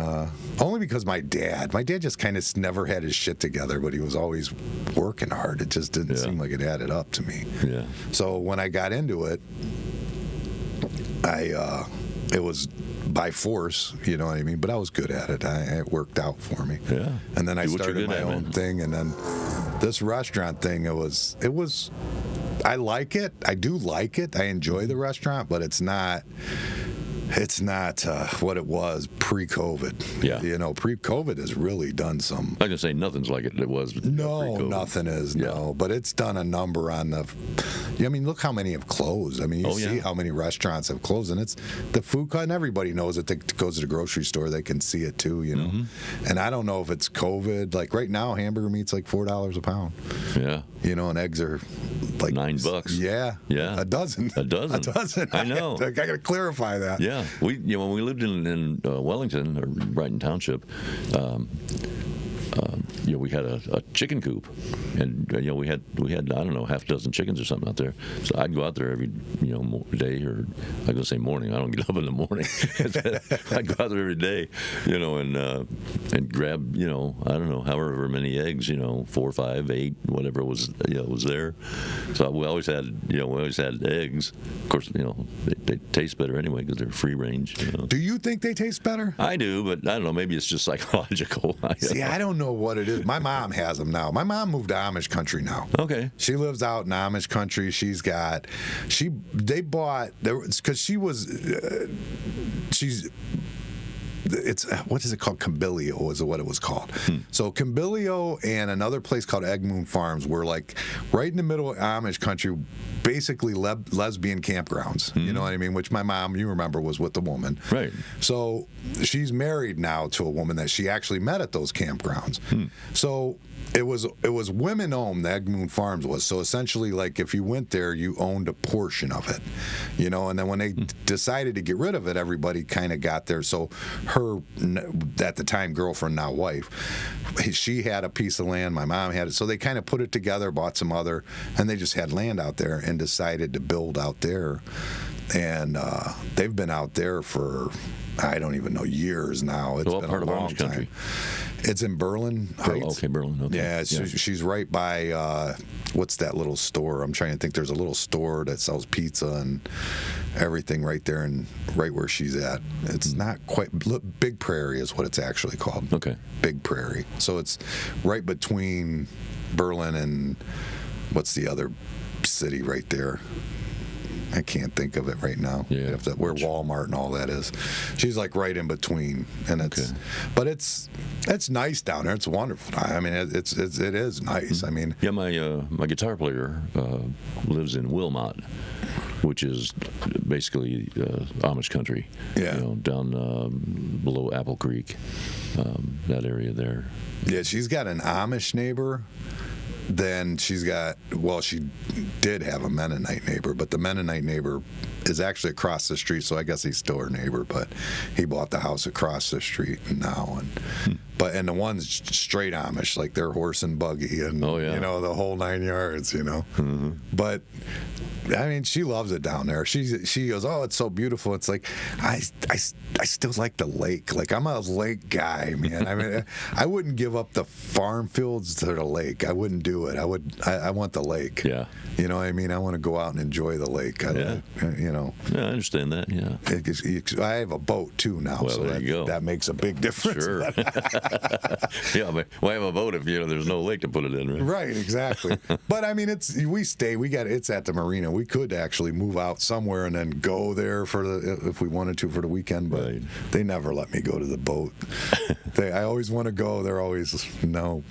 only because my dad just kind of never had his shit together, but he was always working hard. It just didn't seem like it added up to me. Yeah. So when I got into it, it was by force, you know what I mean? But I was good at it. It worked out for me. Yeah. And then I Do what you're started good my at, own man. thing, and then this restaurant thing, it was. I like it. I do like it. I enjoy the restaurant, but it's not what it was pre-COVID. Yeah. Pre-COVID has really done some. I was going to say nothing's like it was. No, pre-COVID. nothing is, no. But it's done a number on the. I mean, look how many have closed. I mean, you see how many restaurants have closed, and it's the food court, and everybody knows it. They goes to the grocery store, they can see it too, And I don't know if it's COVID. Like right now, hamburger meat's like $4 a pound. Yeah. And eggs are like $9. Yeah. Yeah. A dozen. A dozen. A dozen. I know. I got to clarify that. Yeah, when we lived in Wellington or Brighton Township, we had a chicken coop, and we had I don't know, half a dozen chickens or something out there. So I'd go out there every day, or I'm gonna say morning. I don't get up in the morning. I'd go out there every day, and grab I don't know, however many eggs, 4, 5, 8, whatever was there. So we always had eggs. Of course, they taste better anyway because they're free range. Do you think they taste better? I do, but I don't know. Maybe it's just psychological. See, I don't know what it is. My mom has them now. My mom moved to Amish country now. Okay. She lives out in Amish country. They bought, because it's what is it called? Cambilio is what it was called. So Cambilio and another place called Egg Moon Farms were like right in the middle of Amish country, basically lesbian campgrounds. You know what I mean? Which my mom, you remember, was with the woman. Right. So she's married now to a woman that she actually met at those campgrounds. So it was women owned. The Egg Moon Farms was. So essentially, like if you went there, you owned a portion of it, And then when they decided to get rid of it, everybody kind of got there. So her, at the time, girlfriend, now wife, she had a piece of land. My mom had it. So they kind of put it together, bought some other, and they just had land out there and decided to build out there. And they've been out there for, I don't even know, years now. It's been part a of long Amish time. country? It's in Berlin Heights. Okay, Berlin. Okay. Yeah, she's right by, what's that little store? I'm trying to think. There's a little store that sells pizza and everything right there, and right where she's at. It's not quite, Big Prairie is what it's actually called. Okay. Big Prairie. So it's right between Berlin and what's the other city right there? I can't think of it right now. Yeah. Where Walmart and all that is. She's like right in between, and but it's nice down there. It's wonderful. I mean, it is nice. I mean, Yeah, my guitar player lives in Wilmot, which is basically Amish country. Yeah. You know, down below Apple Creek, that area there. yeah, she's got an Amish neighbor. Then she did have a Mennonite neighbor, but the Mennonite neighbor is actually across the street, so I guess he's still her neighbor, but he bought the house across the street now. And the one's straight Amish, like they're horse and buggy and, you know, the whole 9 yards, you know. Mm-hmm. But I mean, she loves it down there. She goes, oh, it's so beautiful. It's like, I still like the lake. Like, I'm a lake guy, man. I mean, I wouldn't give up the farm fields to the lake. I wouldn't do it. I want the lake. Yeah. You know what I mean? I want to go out and enjoy the lake. You know. Yeah, I understand that. Yeah. I have a boat too now, Well, so there you go. that makes a big difference. Sure. Yeah, but why have a boat if there's no lake to put it in, right? Right, exactly. But I mean, it's at the marina. We could actually move out somewhere and then go there if we wanted to for the weekend, but they never let me go to the boat. I always want to go. They're always, no,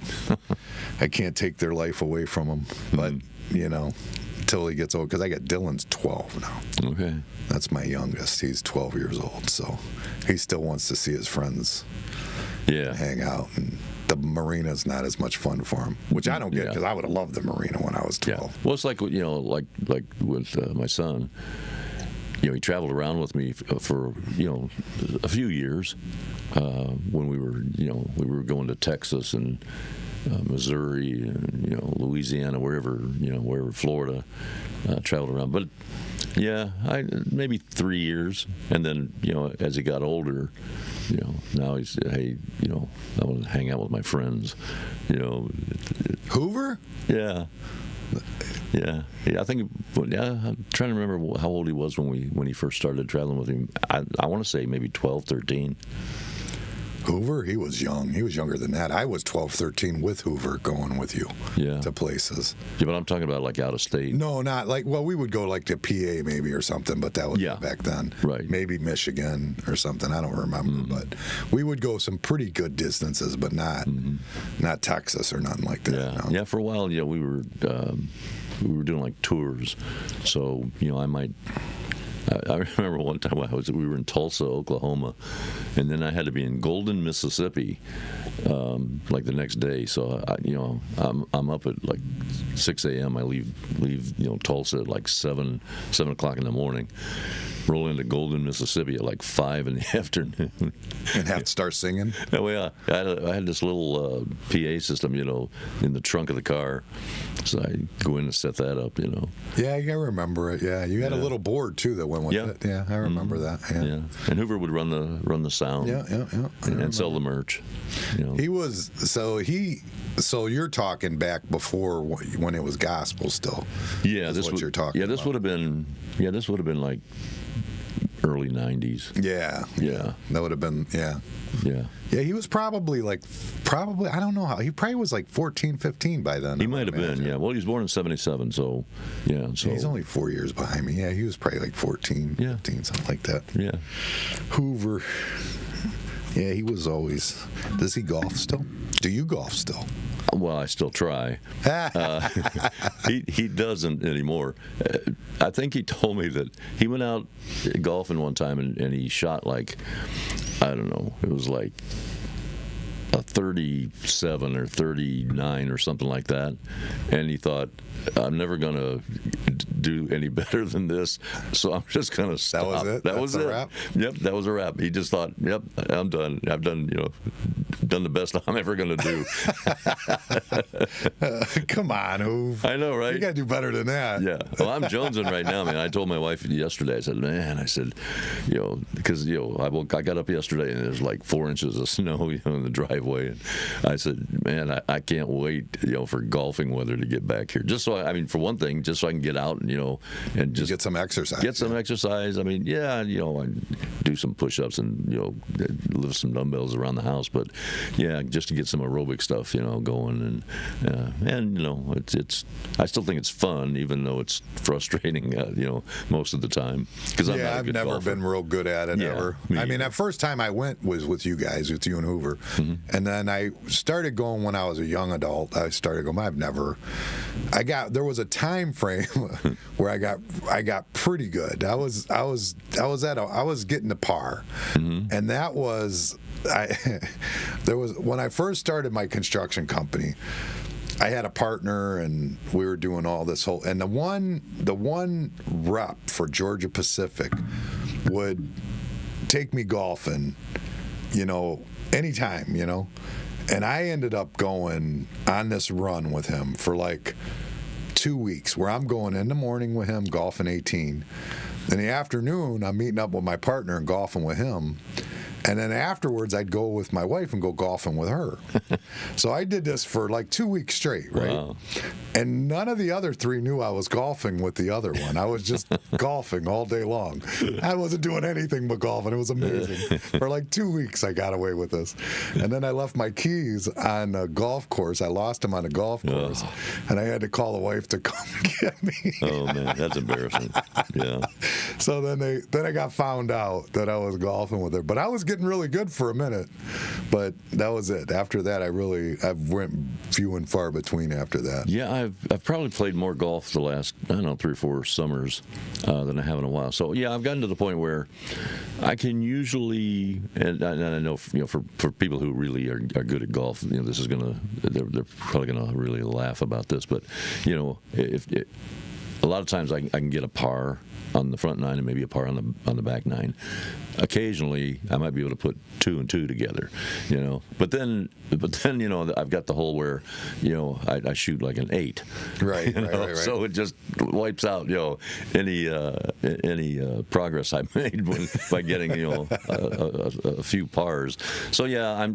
I can't take their life away from them. But, you know, until he gets old, because I got Dylan's 12 now. Okay. That's my youngest. He's 12 years old, so he still wants to see his friends hang out. And the marina's not as much fun for him, which I don't get, because I would have loved the marina when I was 12. Yeah. Well, it's like, you know, like with my son. You know, he traveled around with me for a few years when we were going to Texas and Missouri and Louisiana, wherever Florida, traveled around. But yeah, maybe 3 years, and then as he got older, now he's, hey, I want to hang out with my friends. Hoover? Yeah. Yeah, I think. I'm trying to remember how old he was when he first started traveling with him. I want to say maybe 12, 13. Hoover, he was young. He was younger than that. I was 12, 13 with Hoover going with you to places. Yeah, but I'm talking about like out of state. No, not like, well, we would go like to PA maybe or something, but that was back then. Right. Maybe Michigan or something. I don't remember, but we would go some pretty good distances, but not Texas or nothing like that. Yeah, no. Yeah. For a while, we were doing like tours, so I might. I remember one time we were in Tulsa, Oklahoma, and then I had to be in Golden, Mississippi, like the next day. So I'm up at like 6 a.m. I leave Tulsa at like 7 o'clock in the morning. Roll into Golden, Mississippi at like 5 in the afternoon. And have to start singing? Oh, yeah. I had this little PA system, in the trunk of the car. So I go in and set that up, Yeah, I remember it. Yeah, you had a little board too that went with it. Yeah, I remember that. Yeah. And Hoover would run the sound. Yeah. And sell the merch. He was so you're talking back before when it was gospel still. Yeah, this what you're talking. Yeah, this would have been. Yeah, this would have been like early 90s. Yeah. That would have been. Yeah. He was probably I don't know how, he probably was like 14, 15 by then. He might have been, yeah. Well, he was born in 77, so yeah. So he's only 4 years behind me. Yeah, he was probably like 14, 15, something like that. Yeah. Hoover. Yeah, he was always. Does he golf still? Do you golf still? Well, I still try. He doesn't anymore. I think he told me that he went out golfing one time and he shot like, I don't know, it was like a 37 or 39 or something like that. And he thought, I'm never going to do any better than this, so I'm just going to stop. That was it? That was it. Wrap? Yep, that was a wrap. He just thought, yep, I'm done. I've done, done the best I'm ever going to do. Come on, Hoove. I know, right? You got to do better than that. Yeah. Well, I'm jonesing right now, man. I told my wife yesterday, I said, because, I got up yesterday and there's like 4 inches of snow, in the driveway. And I said, man, I can't wait, for golfing weather to get back here. Just so, for one thing, just so I can get out and, and just get some exercise. Get some exercise. I mean, yeah, I do some push-ups and lift some dumbbells around the house, but yeah, just to get some aerobic stuff, going, and it's. I still think it's fun, even though it's frustrating, most of the time. Because I've never golfer. been real good at it ever. I mean, the first time I went was with you guys, with you and Hoover, and then I started going when I was a young adult. I started going. There was a time frame where I got pretty good. I was getting to par, and that was when I first started my construction company. I had a partner, and we were doing all this and the one rep for Georgia Pacific would take me golfing, anytime, and I ended up going on this run with him for like 2 weeks, where I'm going in the morning with him golfing 18, in the afternoon I'm meeting up with my partner and golfing with him. And then afterwards, I'd go with my wife and go golfing with her. So I did this for like 2 weeks straight, right? Wow. And none of the other three knew I was golfing with the other one. I was just golfing all day long. I wasn't doing anything but golfing. It was amazing. For like 2 weeks, I got away with this. And then I left my keys on a golf course. I lost them on a golf course. And I had to call the wife to come get me. Oh, man, that's embarrassing. Yeah. So then I got found out that I was golfing with her. But I was getting really good for a minute, but that was it. After that, I've went few and far between after that. Yeah, I've probably played more golf the last 3 or 4 summers than I have in a while. So yeah, I've gotten to the point where I can usually, and I know for people who really are good at golf, this is they're probably gonna really laugh about this, but if a lot of times I can get a par on the front 9 and maybe a par on the back 9. Occasionally, I might be able to put 2 and 2 together, But then, I've got the hole where, I shoot like an 8. Right, right. So it just wipes out, any progress I made by getting, a few pars. So yeah,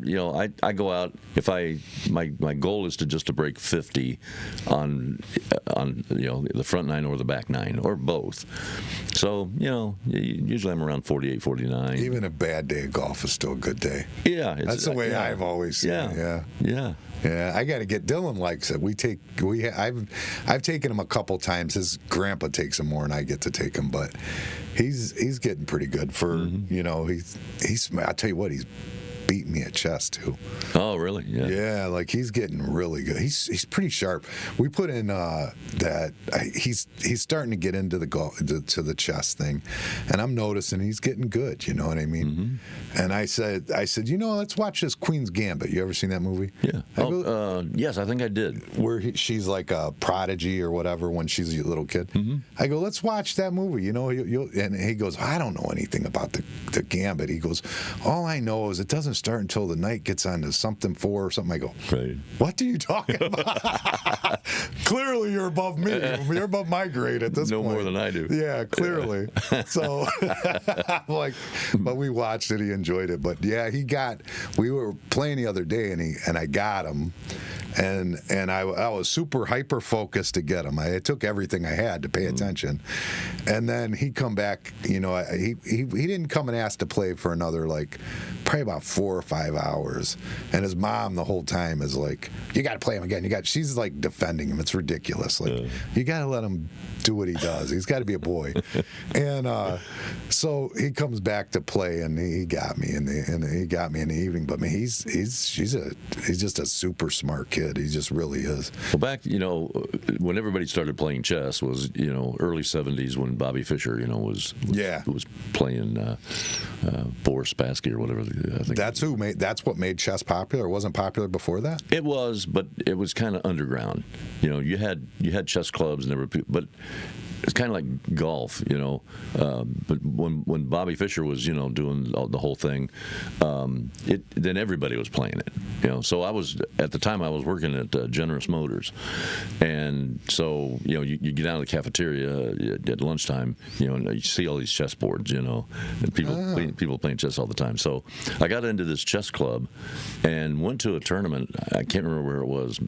I go out if my goal is to break 50 on the front 9 or the back 9 or both. So usually I'm around 48, 49. Even a bad day of golf is still a good day. Yeah, that's the way I've always seen it. Yeah, I got to get. Dylan likes it. I've taken him a couple times. His grandpa takes him more, and I get to take him. But he's getting pretty good for he's. I tell you what, he's beating me at chess too. Oh, really? Yeah. Yeah, like he's getting really good. He's pretty sharp. We put in he's starting to get into to the chess thing, and I'm noticing he's getting good. You know what I mean? And I said, let's watch this Queen's Gambit. You ever seen that movie? Yeah. Yes, I think I did. Where she's like a prodigy or whatever when she's a little kid. I go, let's watch that movie. And he goes, I don't know anything about the Gambit. He goes, all I know is it doesn't start until the knight gets onto something 4 or something. I go, right. What are you talking about? Clearly, you're above me. You're above my grade at this point. No more than I do. Yeah, clearly. So, but we watched it. He enjoyed it. But yeah, we were playing the other day, and I got him. And I was super hyper focused to get him. I took everything I had to pay attention, and then he come back. He didn't come and ask to play for another probably about 4 or 5 hours. And his mom the whole time is like, "You got to play him again. She's like defending him. It's ridiculous. You got to let him do what he does. He's got to be a boy." And so he comes back to play, and he got me in the evening. But man, he's just a super smart kid. He just really is. Well, back, when everybody started playing chess was, early 70s when Bobby Fischer, was playing Boris Spassky or whatever. I think that's what made chess popular. It wasn't popular before that? It was, but it was kind of underground. You had chess clubs and but it's kind of like golf, But when Bobby Fischer was, doing the whole thing, then everybody was playing it, So I was, at the time, I was working at Generous Motors, and so you get out of the cafeteria at lunchtime, and you see all these chess boards, and people playing chess all the time. So I got into this chess club and went to a tournament. I can't remember where it was,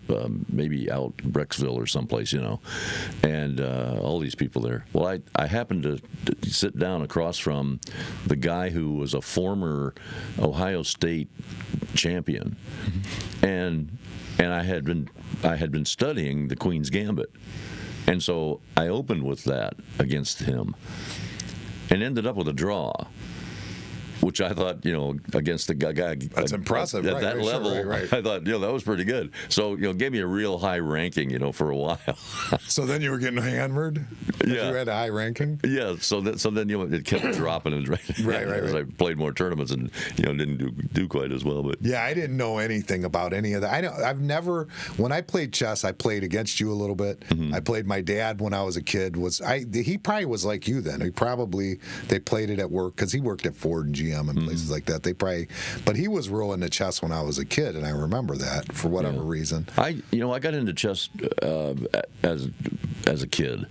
maybe out Brecksville or someplace, and all these people there. Well, I happened to sit down across from the guy who was a former Ohio State champion, and I had been studying the Queen's Gambit, and so I opened with that against him, and ended up with a draw, which I thought, against the guy. That's impressive. At right, that right, level, sure, right. I thought, that was pretty good. So, gave me a real high ranking, for a while. So then you were getting hammered? Yeah. You had a high ranking? Yeah. So then, it kept dropping Right. as I played more tournaments and, didn't do quite as well. But yeah, I didn't know anything about any of that. I've never, when I played chess, I played against you a little bit. Mm-hmm. I played my dad when I was a kid. He probably was like you then. They played it at work because he worked at Ford and GM and places like that. But he was real into chess when I was a kid, and I remember that for whatever reason. I got into chess as a kid.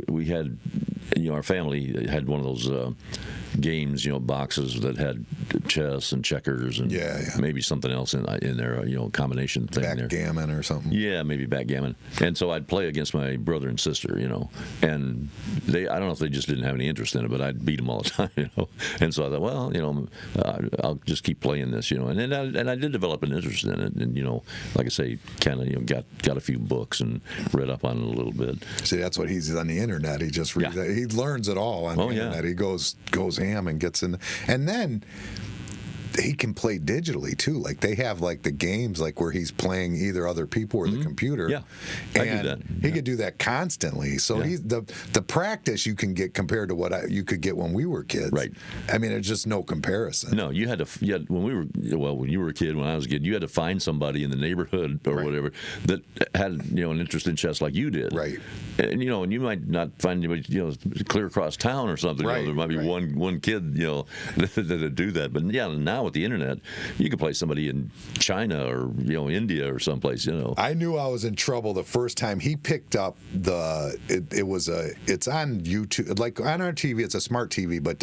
We had, our family had one of those games, boxes that had chess and checkers and maybe something else in there, combination thing there. Backgammon or something. Yeah, maybe backgammon. And so I'd play against my brother and sister, and I don't know if they just didn't have any interest in it, but I'd beat them all the time, And so I thought, well, I'll just keep playing this, and I did develop an interest in it, and like I say, kind of got a few books and read up on it a little bit. See, that's what he's on the internet. He just reads it. He learns it all on the internet. He goes ham and gets in, and then he can play digitally too. Like they have like the games like where he's playing either other people or the computer. Yeah, and I do that. He could do that constantly. So he's the practice you can get compared to what you could get when we were kids. Right. I mean, there's just no comparison. No, when you were a kid, when I was a kid, you had to find somebody in the neighborhood or whatever that had an interest in chess like you did. Right. And and you might not find anybody clear across town or something. Right. There might be one kid that do that. But now with the internet, you can play somebody in China or India or someplace. I knew I was in trouble the first time he picked up it's on YouTube, like on our TV. It's a smart TV, but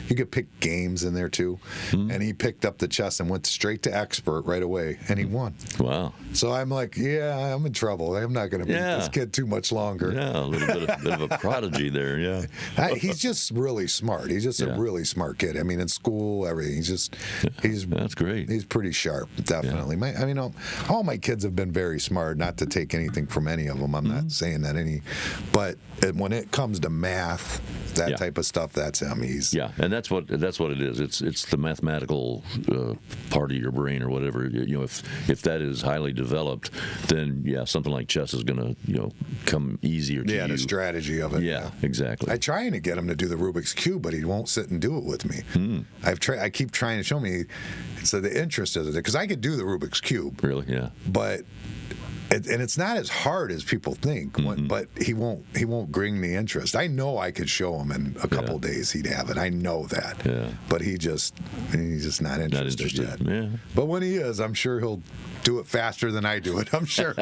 you could pick games in there too. And he picked up the chess and went straight to expert right away, and he won. Wow. So I'm like, yeah, I'm in trouble. I'm not going to beat this kid too much longer. Yeah, a little bit of a prodigy there. Yeah. He's just really smart. He's just a really smart kid. I mean, in school, everything. That's great. He's pretty sharp, definitely. Yeah. All my kids have been very smart. Not to take anything from any of them. I'm not saying that but when it comes to math, that type of stuff, that's him. And that's what it is. It's the mathematical part of your brain or whatever. If that is highly developed, then something like chess is going to come easier to you. Yeah, the strategy of it. Yeah, exactly. I'm trying to get him to do the Rubik's Cube, but he won't sit and do it with me. I keep trying to show me. So the interest is there because I could do the Rubik's Cube. Really? Yeah. But it's not as hard as people think. But he won't bring the interest. I know I could show him in a couple days he'd have it. I know that. Yeah. But he's just not interested yet. Yeah. But when he is, I'm sure he'll do it faster than I do it. I'm sure.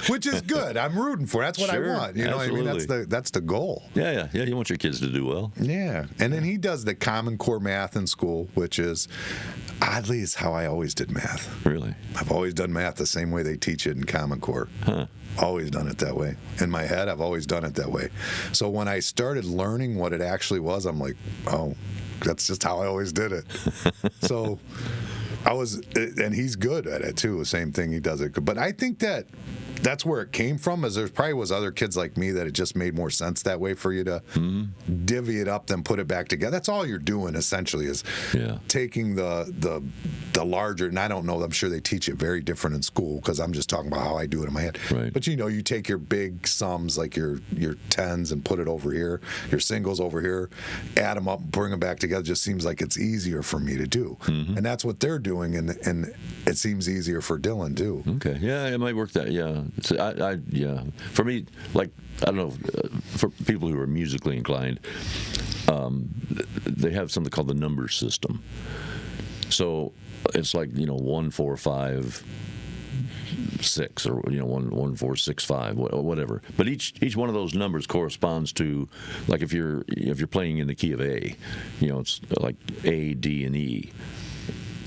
Which is good. I'm rooting for it. That's what I want. You know what I mean? That's the goal. Yeah. You want your kids to do well. Yeah. And then he does the Common Core math in school, which is oddly is how I always did math. Really? I've always done math the same way they teach it in Common Core. Huh. Always done it that way. In my head, I've always done it that way. So when I started learning what it actually was, I'm like, oh, that's just how I always did it. So and he's good at it too. The same thing, he does it. But I think that's where it came from. Is there probably was other kids like me that it just made more sense that way for you to divvy it up than put it back together. That's all you're doing essentially is taking the larger. And I don't know. I'm sure they teach it very different in school because I'm just talking about how I do it in my head. Right. But you take your big sums like your tens and put it over here, your singles over here, add them up, bring them back together. Just seems like it's easier for me to do, and that's what they're doing. And it seems easier for Dylan too. Okay, yeah, it might work that. Yeah, for me, like I don't know, for people who are musically inclined, they have something called the number system. So it's like 1 4 5 6 or 1 4 6 5 whatever. But each one of those numbers corresponds to, like if you're playing in the key of A, it's like A, D, and E.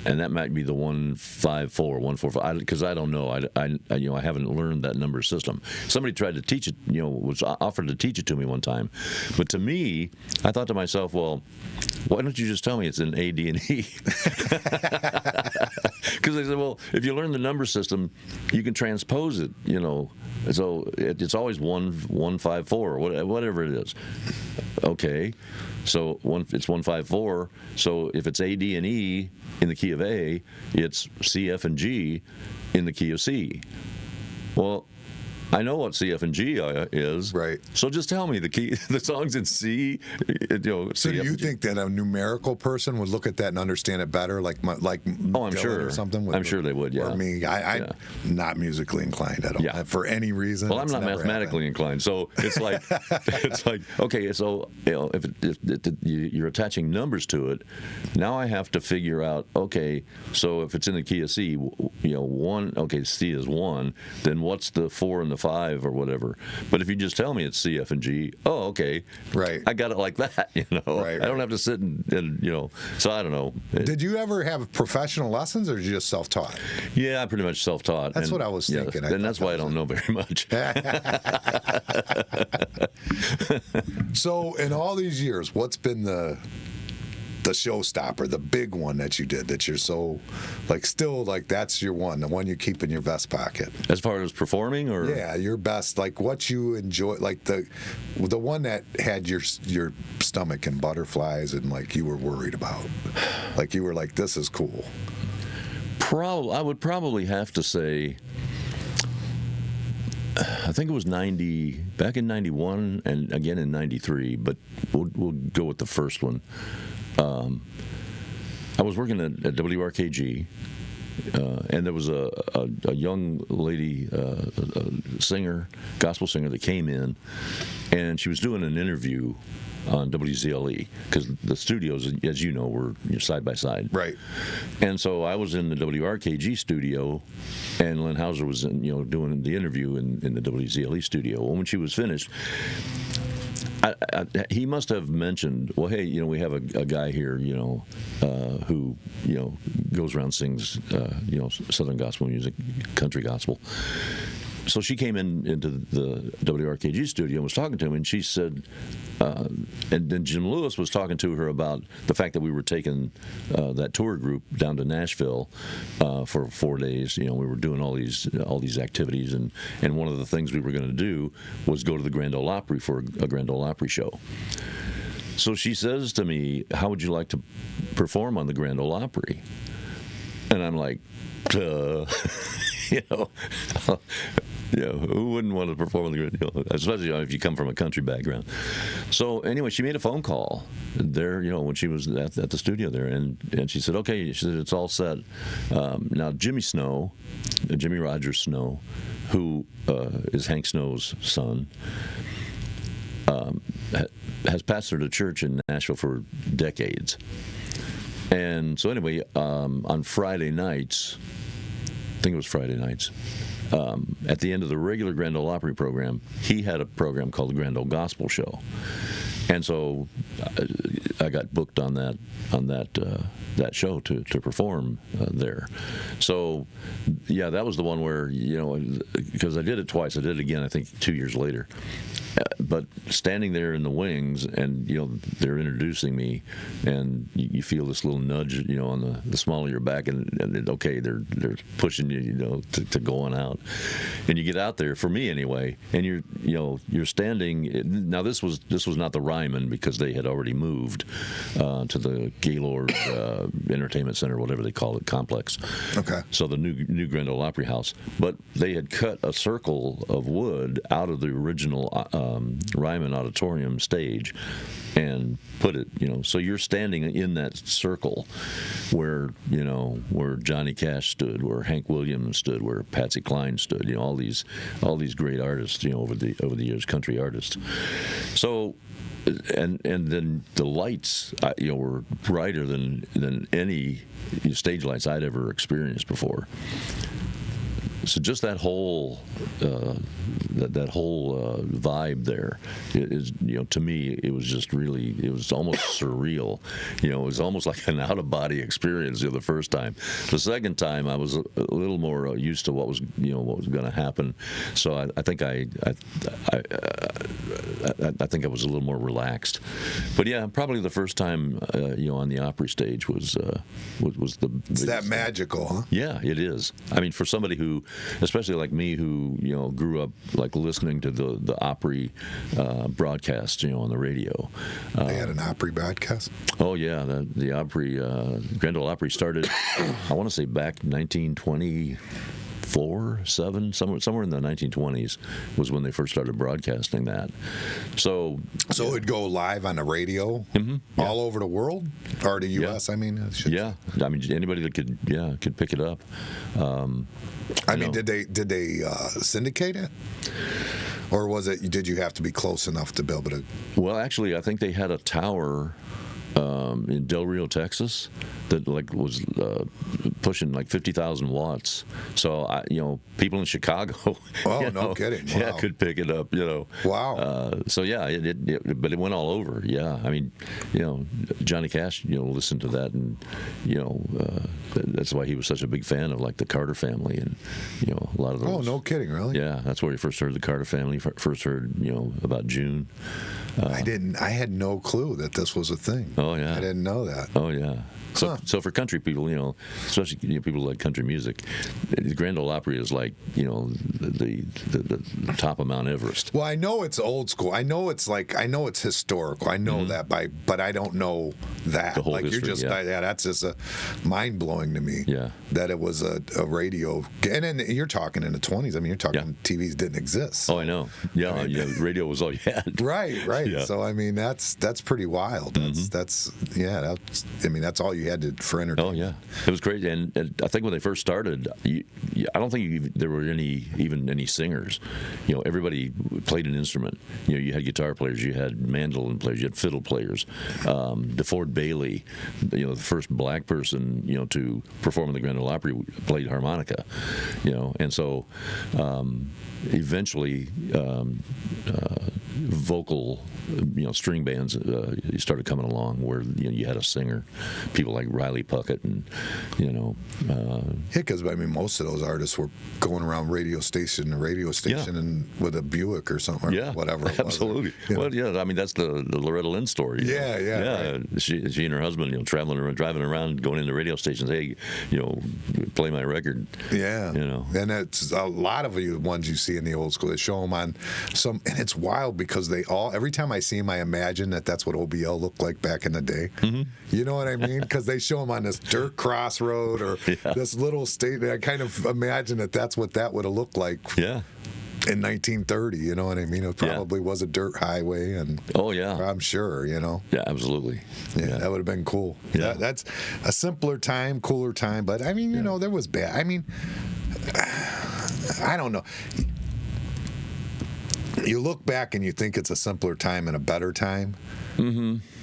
And that might be the 1 5 4 1 4 5, because I don't know. I haven't learned that number system. Somebody tried to teach it. Was offered to teach it to me one time, but to me, I thought to myself, well, why don't you just tell me it's in A, D, and E? Because they said, well, if you learn the number system, you can transpose it. So it's always 1 5 4 or whatever it is. Okay, so it's 1 5 4. So if it's A, D, and E in the key of A, it's C, F, and G in the key of C. Well, I know what C, F, and G is. Right. So just tell me the song's in C. So C, do F, you and G. think that a numerical person would look at that and understand it better, like Oh, I'm Dylan sure. or something? I'm sure they would. Yeah. Or me, I'm not musically inclined at all. Yeah. For any reason. Well, I'm It's not never mathematically inclined, so it's like okay. So if you're attaching numbers to it, now I have to figure out. Okay, so if it's in the key of C, 1. Okay, C is 1. Then what's the 4 and the 5 or whatever? But if you just tell me it's C, F, and G, oh, okay, Right. I got it like that. Right. I don't have to sit and So I don't know. Did you ever have professional lessons, or did you just self-taught? Yeah, I'm pretty much self-taught. That's what I was thinking. And that's why I don't know very much. So, in all these years, what's been the showstopper, the big one that you did that you're so still that's your one, the one you keep in your vest pocket? As far as performing, or Yeah, your best, what you enjoy, the one that had your stomach and butterflies and you were worried about, you were like, this is cool. I would probably have to say, I think it was back in 91 and again in 93, but we'll go with the first one. I was working at WRKG, and there was a young lady, singer, gospel singer, that came in, and she was doing an interview on WZLE, because the studios, as you know, were side by side. Right. And so I was in the WRKG studio, and Len Hauser was doing the interview in the WZLE studio. And when she was finished, he must have mentioned, well, hey, we have a guy here, who, goes around, sings, Southern gospel music, country gospel. So she came into the WRKG studio and was talking to him, and she said, and then Jim Lewis was talking to her about the fact that we were taking that tour group down to Nashville for 4 days. We were doing all these activities, and one of the things we were going to do was go to the Grand Ole Opry for a Grand Ole Opry show. So she says to me, how would you like to perform on the Grand Ole Opry? And I'm like, who wouldn't want to perform on the Grand, especially if you come from a country background. So anyway, she made a phone call there, when she was at the studio there, and she said, okay, she said, it's all set. Now Jimmy Rogers Snow, who is Hank Snow's son, has pastored a church in Nashville for decades. And so anyway, on Friday nights, I think it was Friday nights, at the end of the regular Grand Ole Opry program, he had a program called the Grand Ole Gospel Show, and so I got booked on that show to perform there. So yeah, that was the one where because I did it twice. I did it again, I think 2 years later. But standing there in the wings, and they're introducing me, and you feel this little nudge, on the small of your back, and okay, they're pushing you, to go on out, and you get out there. For me anyway, and you're standing. Now this was not the Ryman, because they had already moved to the Gaylord Entertainment Center, whatever they call it, complex. Okay. So the new Grand Ole Opry House, but they had cut a circle of wood out of the original Ryman Auditorium stage and put it, so you're standing in that circle where Johnny Cash stood, where Hank Williams stood, where Patsy Cline stood, all these great artists, over the years, country artists. So and then the lights, were brighter than any stage lights I'd ever experienced before. So just that whole that whole vibe there is, to me, it was just really, it was almost surreal. It was almost like an out-of-body experience. The first time, the second time, I was a little more used to what was going to happen. So I think I think I was a little more relaxed. But yeah, probably the first time on the Opry stage was the. It's that magical, huh? Yeah, it is. I mean, for somebody who, especially like me, who grew up like listening to the Opry broadcast, on the radio. They had an Opry broadcast. Oh yeah, the Opry Grand Ole Opry started, I want to say back 1924, 7, somewhere in the 1920s was when they first started broadcasting that. So it'd go live on the radio all over the world, or the U.S. Yeah. I mean, yeah. I mean, anybody that could pick it up. I mean, did they syndicate it, or was it? Did you have to be close enough to be able to? Well, actually, I think they had a tower in Del Rio, Texas, that was pushing 50,000 watts. So people in Chicago, no kidding, wow. Yeah, could pick it up. Wow. So yeah, but it went all over. Yeah, I mean, Johnny Cash, listened to that, and that's why he was such a big fan of the Carter family, and a lot of those. Oh, no kidding, really? Yeah, that's where he first heard the Carter family. First heard about June. I had no clue that this was a thing. Oh yeah, I didn't know that. Oh yeah. So for country people, especially people who like country music, the Grand Ole Opry is like the top of Mount Everest. Well, I know it's old school. I know it's historical. I know that but I don't know that. The whole history, you're just that's just mind blowing to me. Yeah. That it was a radio, and then you're talking in the 20s. I mean, you're talking TVs didn't exist. Oh, I know. Yeah, radio was all you had. Right. Yeah. So I mean, that's pretty wild. That's all you had for entertainment. Oh yeah, it was crazy. And I think when they first started, I don't think there were even any singers. Everybody played an instrument. You had guitar players, you had mandolin players, you had fiddle players. DeFord Bailey, the first black person to perform in the Grand Ole Opry, played harmonica. And so eventually vocal string bands started coming along where you had a singer, people like Riley Puckett, and because I mean most of those artists were going around radio station to radio station and with a Buick or something, or whatever. Absolutely. Well, yeah, I mean that's the Loretta Lynn story. Yeah. Right. She and her husband, driving around, going into radio stations. Hey, play my record. Yeah. And it's a lot of the ones you see in the old school. They show them on some, and it's wild because every time I see them, I imagine that's what OBL looked like back in the day. You know what I mean? Because they show them on this dirt crossroad or this little state. I kind of imagine that's what that would have looked like. Yeah. In 1930, you know what I mean? It probably was a dirt highway, and I'm sure, Yeah, absolutely. Yeah, that would have been cool. Yeah, that's a simpler time, cooler time. But I mean, there was bad. I mean, I don't know. You look back and you think it's a simpler time and a better time.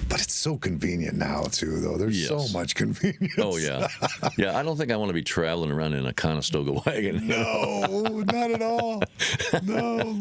But it's so convenient now, too, though. There's so much convenience. Oh, yeah. Yeah, I don't think I want to be traveling around in a Conestoga wagon. No, not at all. No.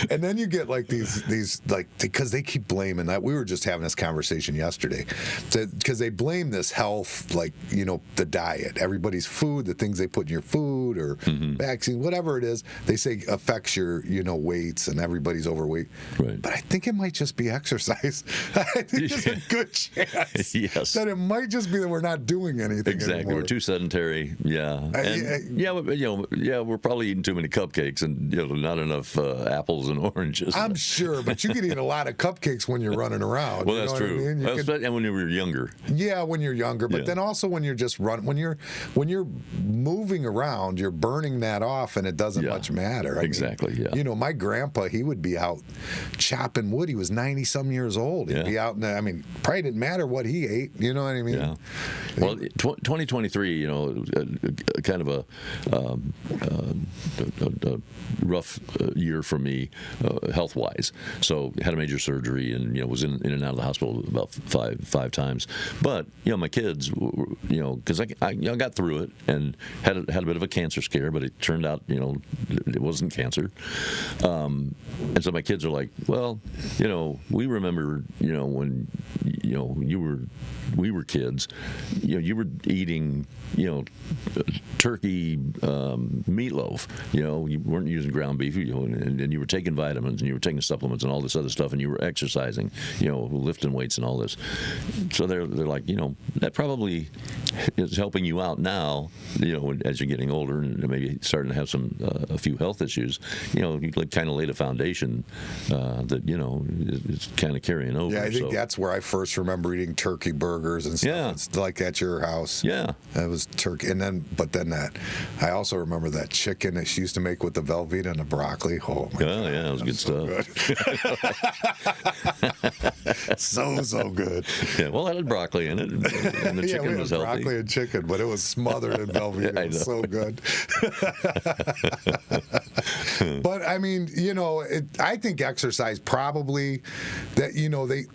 And then you get these because they keep blaming that. We were just having this conversation yesterday. Because they blame this health, the diet. Everybody's food, the things they put in your food or vaccine, whatever it is, they say affects your, weights, and everybody's overweight. Right. But I think it might just be exercise. I think there's a good chance that it might just be that we're not doing anything anymore. We're too sedentary. Yeah. And, we're probably eating too many cupcakes and not enough apples and oranges. I'm sure, but you can eat a lot of cupcakes when you're running around. Well, that's true. I mean? And when you were younger. Yeah, when you're younger, but then also when you're just when you're moving around, you're burning that off, and it doesn't much matter. Exactly. My grandpa, he would be out chopping wood. He was 90-some years old. He'd be out in I mean, probably didn't matter what he ate. You know what I mean? Yeah. Well, 2023, you know, kind of a rough year for me, health-wise. So had a major surgery, and was in and out of the hospital about five times. But my kids, because I got through it and had a bit of a cancer scare, but it turned out it wasn't cancer. And so my kids are like, well, we remember when we were kids, you were eating turkey meatloaf. You weren't using ground beef, and you were taking vitamins and you were taking supplements and all this other stuff, and you were exercising, lifting weights and all this. So they're like, that probably is helping you out now, as you're getting older and maybe starting to have a few health issues. You kind of laid a foundation that is kind of carrying over. Yeah, I think that's where I first remember eating turkey burgers and stuff. Yeah. It's like at your house. Yeah, that was turkey, and then that I also remember that chicken that she used to make with the Velveeta and the broccoli. Oh my God, yeah, it was good stuff. So good. Yeah, well, it had broccoli in it, and the chicken was healthy. Broccoli and chicken, but it was smothered in Velveeta. It was so good. But I mean, I think exercise probably that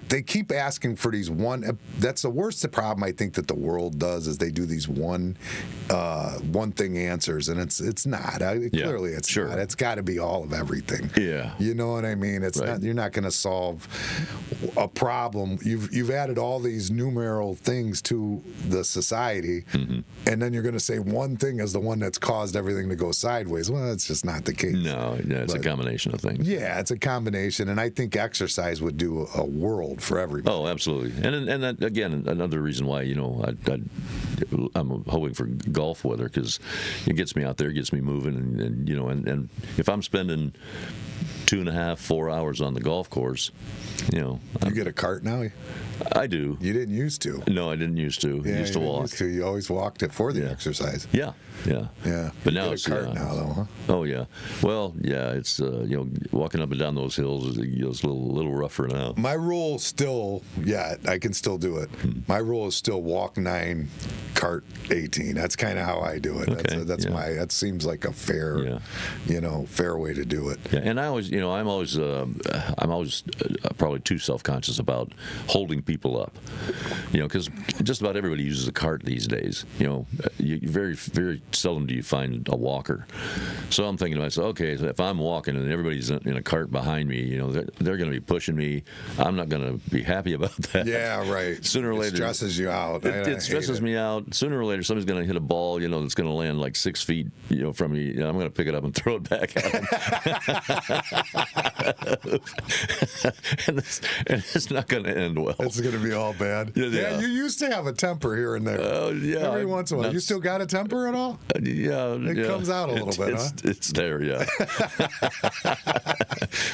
they keep asking for these one. That's the worst problem I think that the world does is they do these one thing answers, and it's not. Clearly, it's not. It's got to be all of everything. Yeah, you know what I mean. It's not. You're not going to solve a problem. You've added all these numeral things to the society, and then you're going to say one thing is the one that's caused everything to go sideways. Well, it's just not the case. No, it's a combination of things. Yeah, it's a combination, and I think exercise would do a world for everybody. Oh, absolutely. And that, again, another reason why I'm hoping for golf weather, because it gets me out there, gets me moving, and if I'm spending 2.5, 4 hours on the golf course, you get a cart now? I do. You didn't used to. No, I didn't used to. Yeah, I used to walk. You always walked it for the exercise. Yeah. But now it's a cart now, though, huh? Oh yeah. Well, yeah. It's walking up and down those hills is a little rougher now. My rule still, I can still do it. My rule is still walk 9, cart 18. That's kind of how I do it. Okay. That seems like a fair, fair way to do it. Yeah, and I always, I'm always probably too self-conscious about holding people up, because just about everybody uses a cart these days. You very, very seldom do you find a walker. So I'm thinking to myself, okay, so if I'm walking and everybody's in a cart behind me, they're going to be pushing me. I'm not going to be happy about that. Yeah, right. Sooner or later, it stresses you out. It stresses me out. Sooner or later, somebody's going to hit a ball, that's going to land like 6 feet, from me. I'm going to pick it up and throw it back at them. and it's not going to end well. It's going to be all bad. Yeah, you used to have a temper here and there. Every once in a while. You still got a temper at all? It comes out a little bit, huh? It's there, yeah.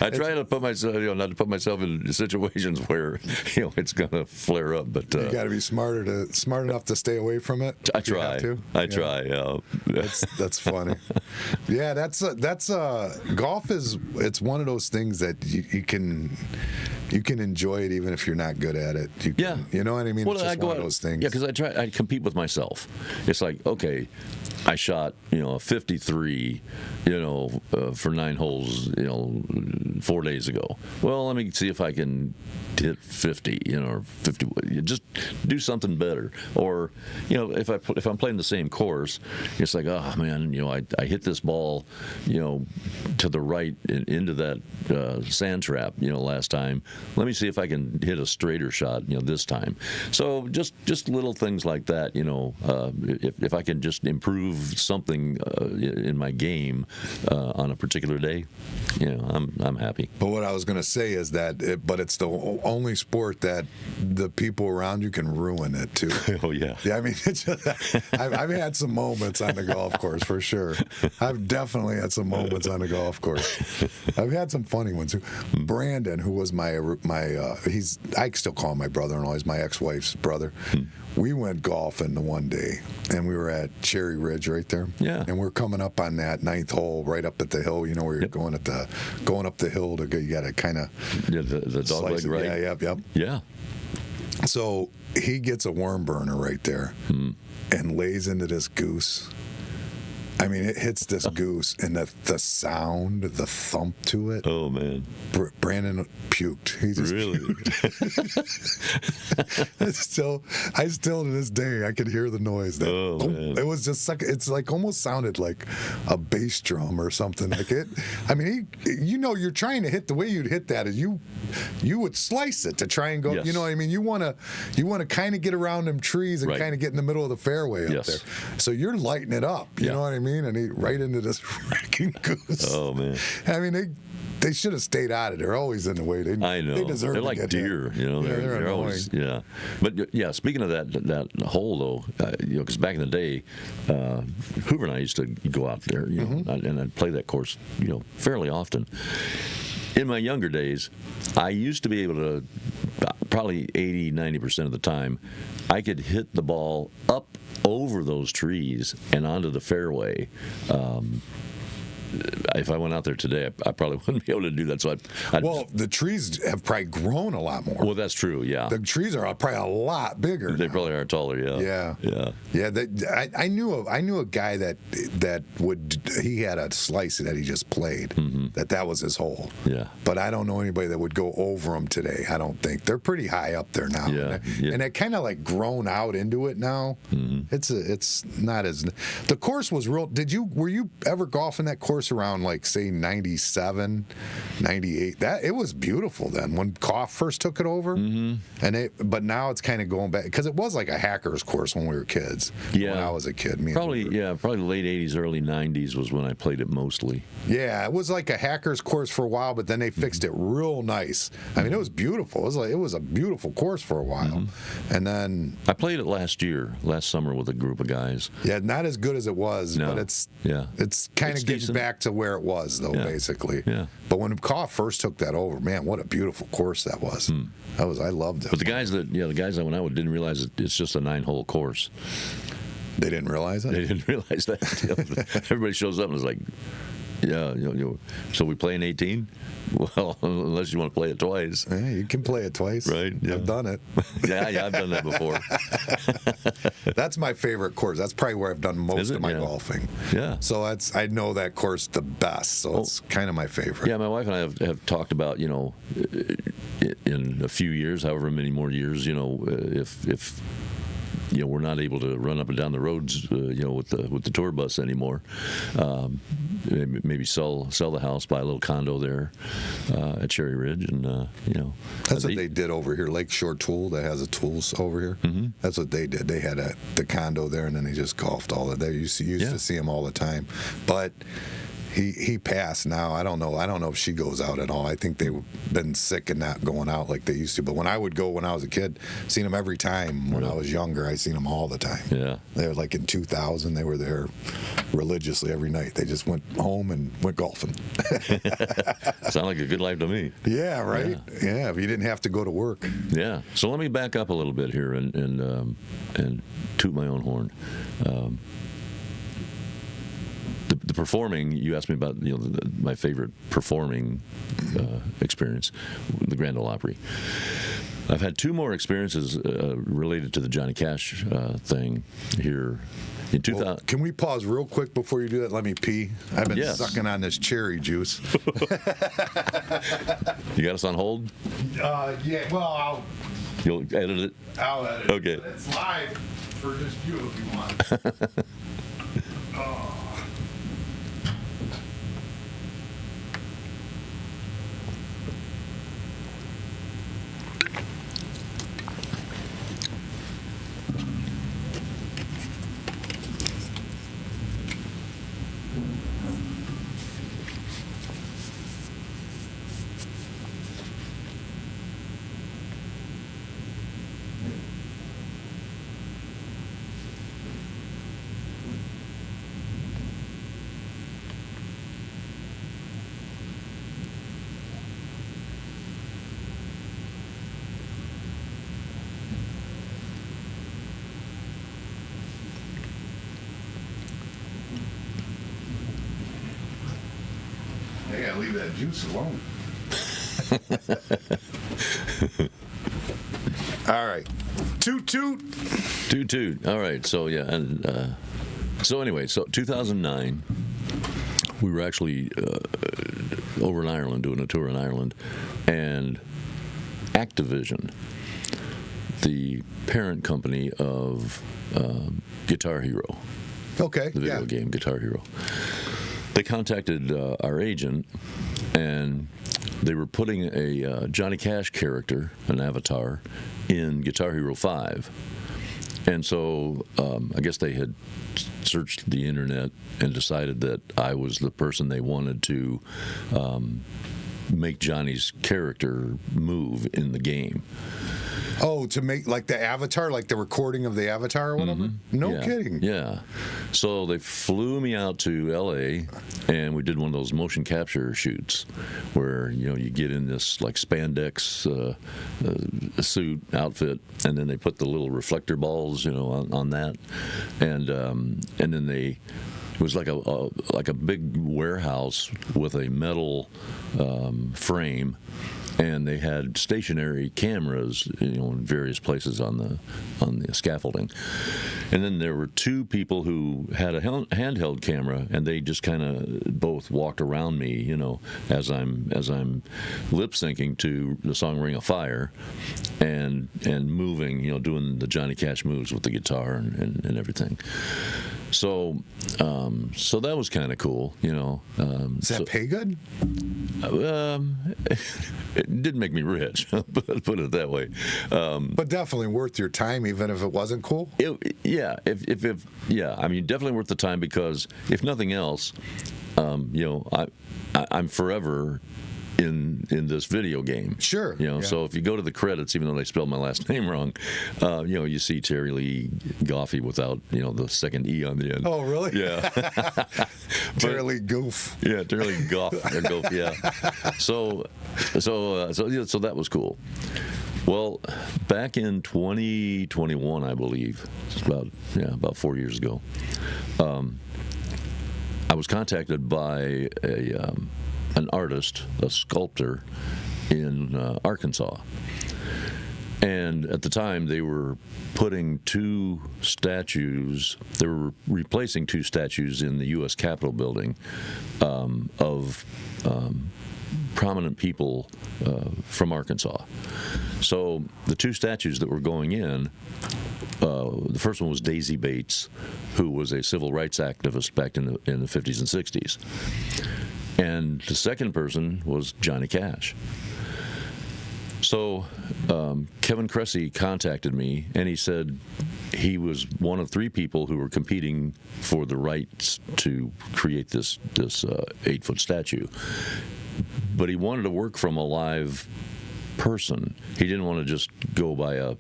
I try to put myself, not to put myself in situations where, it's going to flare up, but you got to be smart enough to stay away from it. I try. I try. Yeah. That's funny. Yeah, that's golf is. It's one of those things that you can enjoy it even if you're not good at it. You know what I mean? Well, it's just one of those things. Yeah, because I compete with myself. It's like, okay, I shot a 53, for 9 holes, 4 days ago. Well, let me see if I can hit 50, or 50. Just do something better. Or, if I'm playing the same course, it's like, oh man, I hit this ball, to the right into that sand trap, last time. Let me see if I can hit a straighter shot, this time. So just little things like that, if I can just improve something in my game on a particular day, I'm happy. But what I was going to say is that, it's the only sport that the people around you can ruin it too. Oh yeah. Yeah, I mean, I've had some moments on the golf course for sure. I've definitely had some moments on the golf course. I've had some funny ones. Brandon, who was my I still call him my brother-in-law. He's my ex-wife's brother. We went golfing the one day, and we were at Cherry Ridge right there. Yeah. And we're coming up on that ninth hole, right up at the hill. You know where you're going up the hill to go. You got to kind of the dog leg, right? Yeah, yep. Yeah. So he gets a worm burner right there, and lays into this goose. I mean, it hits this goose, and the sound, the thump to it. Oh man, Brandon puked. He just really. I still to this day I could hear the noise. Man. It was just like it's like almost sounded like a bass drum or something like it. I mean, you're trying to hit the way you'd hit that is you would slice it to try and go. Yes. You know what I mean? You want to kind of get around them trees and Right. kind of get in the middle of the fairway up there. So you're lighting it up. You know what I mean? And he right into this freaking goose. Oh man. I mean, they should have stayed out of it. They're always in the way. I know. They deserve They're to like get deer, hit. you know. They're annoying. always But yeah, speaking of that hole though, because back in the day, Hoover and I used to go out there, you know, and I'd play that course, you know, fairly often. In my younger days, I used to be able to, probably 80-90% of the time, I could hit the ball up over those trees and onto the fairway. If I went out there today, I probably wouldn't be able to do that. So well, the trees have probably grown a lot more. Well, that's true. Yeah, the trees are probably a lot bigger. They now. probably are taller. Yeah. I knew a guy that he had a slice that he just played. That was his hole. Yeah. But I don't know anybody that would go over them today. I don't think they're pretty high up there now. Yeah. And it kind of like grown out into it now. It's not as the course was real. Were you ever golfing that course around like say 97, 98? That it was beautiful then when Goff first took it over. But now it's kind of going back because it was like a hackers course when we were kids. Yeah. When I was a kid. Probably late 80s, early 90s was when I played it mostly. Yeah, it was like a hackers course for a while, but then they fixed it real nice. I mean, it was beautiful. It was a beautiful course for a while, and then I played it last summer with a group of guys. Yeah, not as good as it was, but it's kind of getting decent. Back to where it was though, basically. Yeah. But when Goff first took that over, man, what a beautiful course that was. I loved it. But the guys I went out with didn't realize it's just a 9-hole course. They didn't realize it. They didn't realize that. Everybody shows up and is like, yeah, so we play in 18? Well, unless you want to play it twice. Yeah, you can play it twice. Right. Yeah. I've done it. yeah, I've done that before. That's my favorite course. That's probably where I've done most of my golfing. Yeah. So I know that course the best. So it's kind of my favorite. Yeah, my wife and I have talked about, in a few years, however many more years, if we're not able to run up and down the roads, with the tour bus anymore. Maybe sell the house, buy a little condo there at Cherry Ridge, and That's what they did over here. Lakeshore Tool that has the tools over here. That's what they did. They had the condo there, and then they just golfed all of that. You used to see him all the time, but. He passed now. I don't know if she goes out at all. I think they've been sick and not going out like they used to. But when I would go when I was a kid, seen them every time. When I was younger, I seen them all the time. Yeah. They were like in 2000. They were there religiously every night. They just went home and went golfing. Sound like a good life to me. Yeah, right? Yeah, if you didn't have to go to work. Yeah. So let me back up a little bit here and toot my own horn. The performing, you asked me about my favorite performing experience, the Grand Ole Opry. I've had 2 more experiences related to the Johnny Cash thing here in 2000. Well, can we pause real quick before you do that? Let me pee. I've been sucking on this cherry juice. You got us on hold? Yeah, well, You'll edit it? I'll edit Okay. it. It's live for just you if you want. Oh. can't leave that juice alone. All right. Toot toot. Toot toot. All right. So yeah, and so anyway, so 2009, we were actually over in Ireland doing a tour in Ireland, and Activision, the parent company of Guitar Hero, Okay. the video game Guitar Hero, they contacted our agent, and they were putting a Johnny Cash character, an avatar, in Guitar Hero 5. And so I guess they had searched the internet and decided that I was the person they wanted to make Johnny's character move in the game. Oh, to make like the avatar, like the recording of the avatar or whatever? No Yeah, kidding. Yeah. So they flew me out to L.A., and we did one of those motion capture shoots where, you know, you get in this like spandex suit outfit, and then they put the little reflector balls, you know, on that, and then they. It was like a big warehouse with a metal frame, and they had stationary cameras, you know, in various places on the scaffolding. And then there were two people who had a handheld camera, and they just kind of both walked around me, you know, as I'm lip syncing to the song "Ring of Fire," and moving, you know, doing the Johnny Cash moves with the guitar and everything. So that was kind of cool, you know. Does that pay good? It did make me rich, put it that way. But definitely worth your time, even if it wasn't cool. Yeah, I mean, definitely worth the time, because if nothing else, you know, I'm forever in this video game. Sure. You know, yeah. so if you go to the credits, even though they spelled my last name wrong, you know, you see Terry Lee Goffee without, you know, the second E on the end. Oh, really? Yeah. Terry Lee Goof. Yeah, Terry Lee Goff. Yeah. So that was cool. Well, back in 2021, I believe, it's about 4 years ago, I was contacted by an artist, a sculptor in Arkansas. And at the time, they were putting two statues, they were replacing two statues in the U.S. Capitol building of prominent people from Arkansas. So the two statues that were going in, the first one was Daisy Bates, who was a civil rights activist back in the 50s and 60s. And the second person was Johnny Cash. So Kevin Cressy contacted me, and he said he was one of three people who were competing for the rights to create this 8-foot statue. But he wanted to work from a live person. He didn't want to just go by a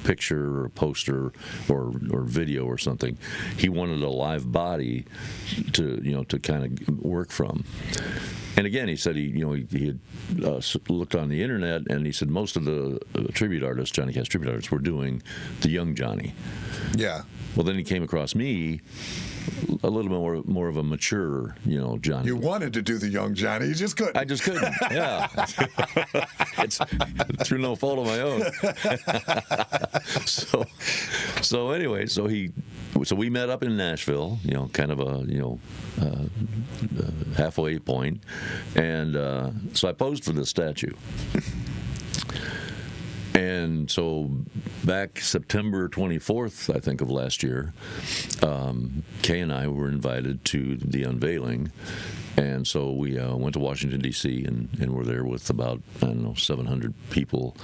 picture or a poster or video or something. He wanted a live body to kind of work from. And again, he said he had looked on the internet, and he said most of the tribute artists, Johnny Cash tribute artists, were doing the young Johnny. Yeah. Well, then he came across me, a little bit more of a mature, Johnny. You wanted to do the young Johnny, you just couldn't. I just couldn't. Yeah, it's through no fault of my own. So anyway, so we met up in Nashville, kind of a halfway point, and so I posed for this statue. And so back September 24th, I think, of last year, Kay and I were invited to the unveiling. And so we went to Washington, D.C., and were there with about, 700 people,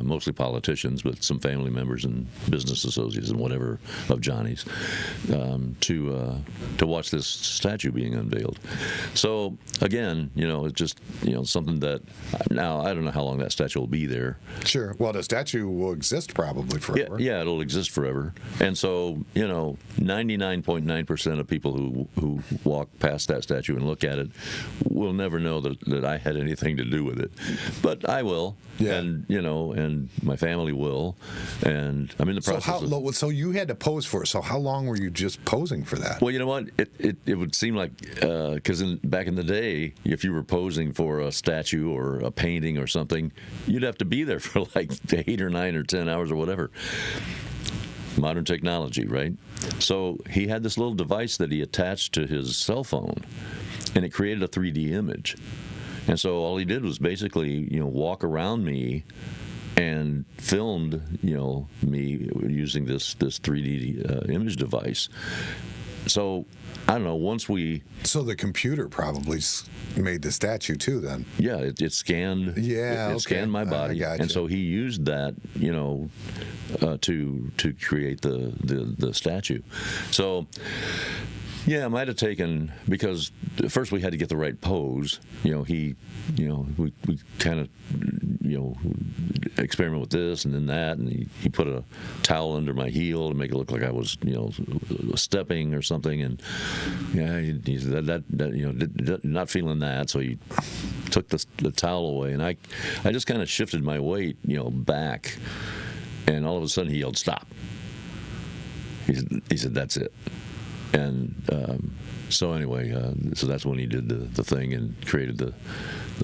mostly politicians, but some family members and business associates and whatever of Johnny's, to watch this statue being unveiled. So, again, it's just, something that now I don't know how long that statue will be there. Sure. Well, the statue will exist probably forever. Yeah, it'll exist forever. And so, 99.9% of people who walk past that statue and look look at it will never know that I had anything to do with it. But I will, and and my family will, and I'm in the process. So you had to pose for it. So how long were you just posing for that? Well, you know what? It would seem like because back in the day, if you were posing for a statue or a painting or something, you'd have to be there for like 8 or 9 or 10 hours or whatever. Modern technology, right? So he had this little device that he attached to his cell phone, and it created a 3D image. And so all he did was basically, walk around me and filmed, me using this 3D image device. So I don't know. Once we so the computer probably made the statue too. Then it scanned. Yeah, it scanned my body, and so he used that, to create the statue. So. Yeah, it might have taken, because first we had to get the right pose. We kind of, experiment with this and then that, and he put a towel under my heel to make it look like I was, stepping or something, and he said that not feeling that, so he took the towel away, and I just kind of shifted my weight, back, and all of a sudden he yelled, "Stop!" He said, "That's it." And so anyway, so that's when he did the thing and created the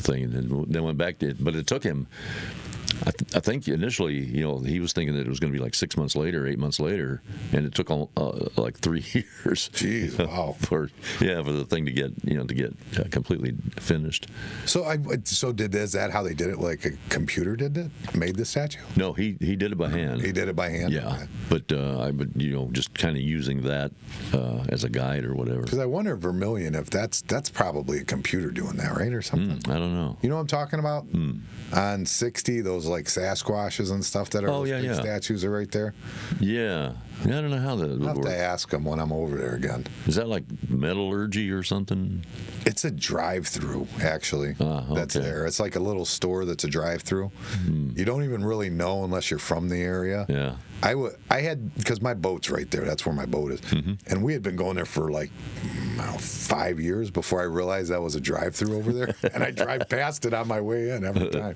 thing, and then went back to it. But it took him, I think initially, he was thinking that it was going to be like 6 months later, 8 months later, and it took like 3 years. Jeez, wow! For the thing to get completely finished. So is that how they did it? Like a computer did it? Made the statue? No, he did it by hand. He did it by hand. Yeah, okay. But I would just kind of using that as a guide or whatever. Because I wonder, Vermilion, if that's probably a computer doing that, right, or something. I don't know. You know what I'm talking about? On 60, those like Sasquatches and stuff that are big statues are right there. Yeah. I don't know how that would I'll have work. to ask him when I'm over there again. Is that like metallurgy or something? It's a drive-through, actually. That's there. It's like a little store that's a drive-through. You don't even really know unless you're from the area. Yeah. I had, because my boat's right there. That's where my boat is. And we had been going there for like 5 years before I realized that was a drive-through over there. And I drive past it on my way in every time.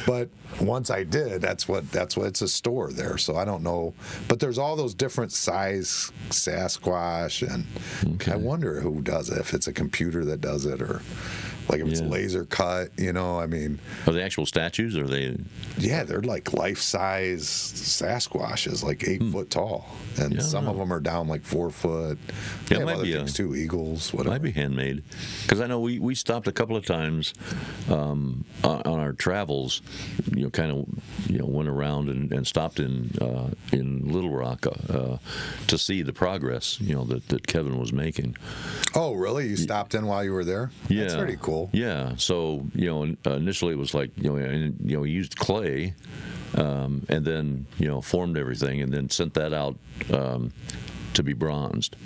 But once I did, that's what it's a store there. So I don't know. But there's all those different size Sasquatch, and I wonder who does it, if it's a computer that does it, or like if it's laser cut, I mean. Are they actual statues, or are they? Yeah, they're like life-size Sasquatches, like 8 foot tall, and some of them are down like 4 foot. Yeah, it might be things too, eagles, whatever. Might be handmade, because I know we stopped a couple of times on our travels. Kind of went around and stopped in Little Rock to see the progress that Kevin was making. Oh, really? You stopped in while you were there? Yeah, that's pretty cool. Yeah. So initially it was like he used clay, and then formed everything, and then sent that out to be bronzed.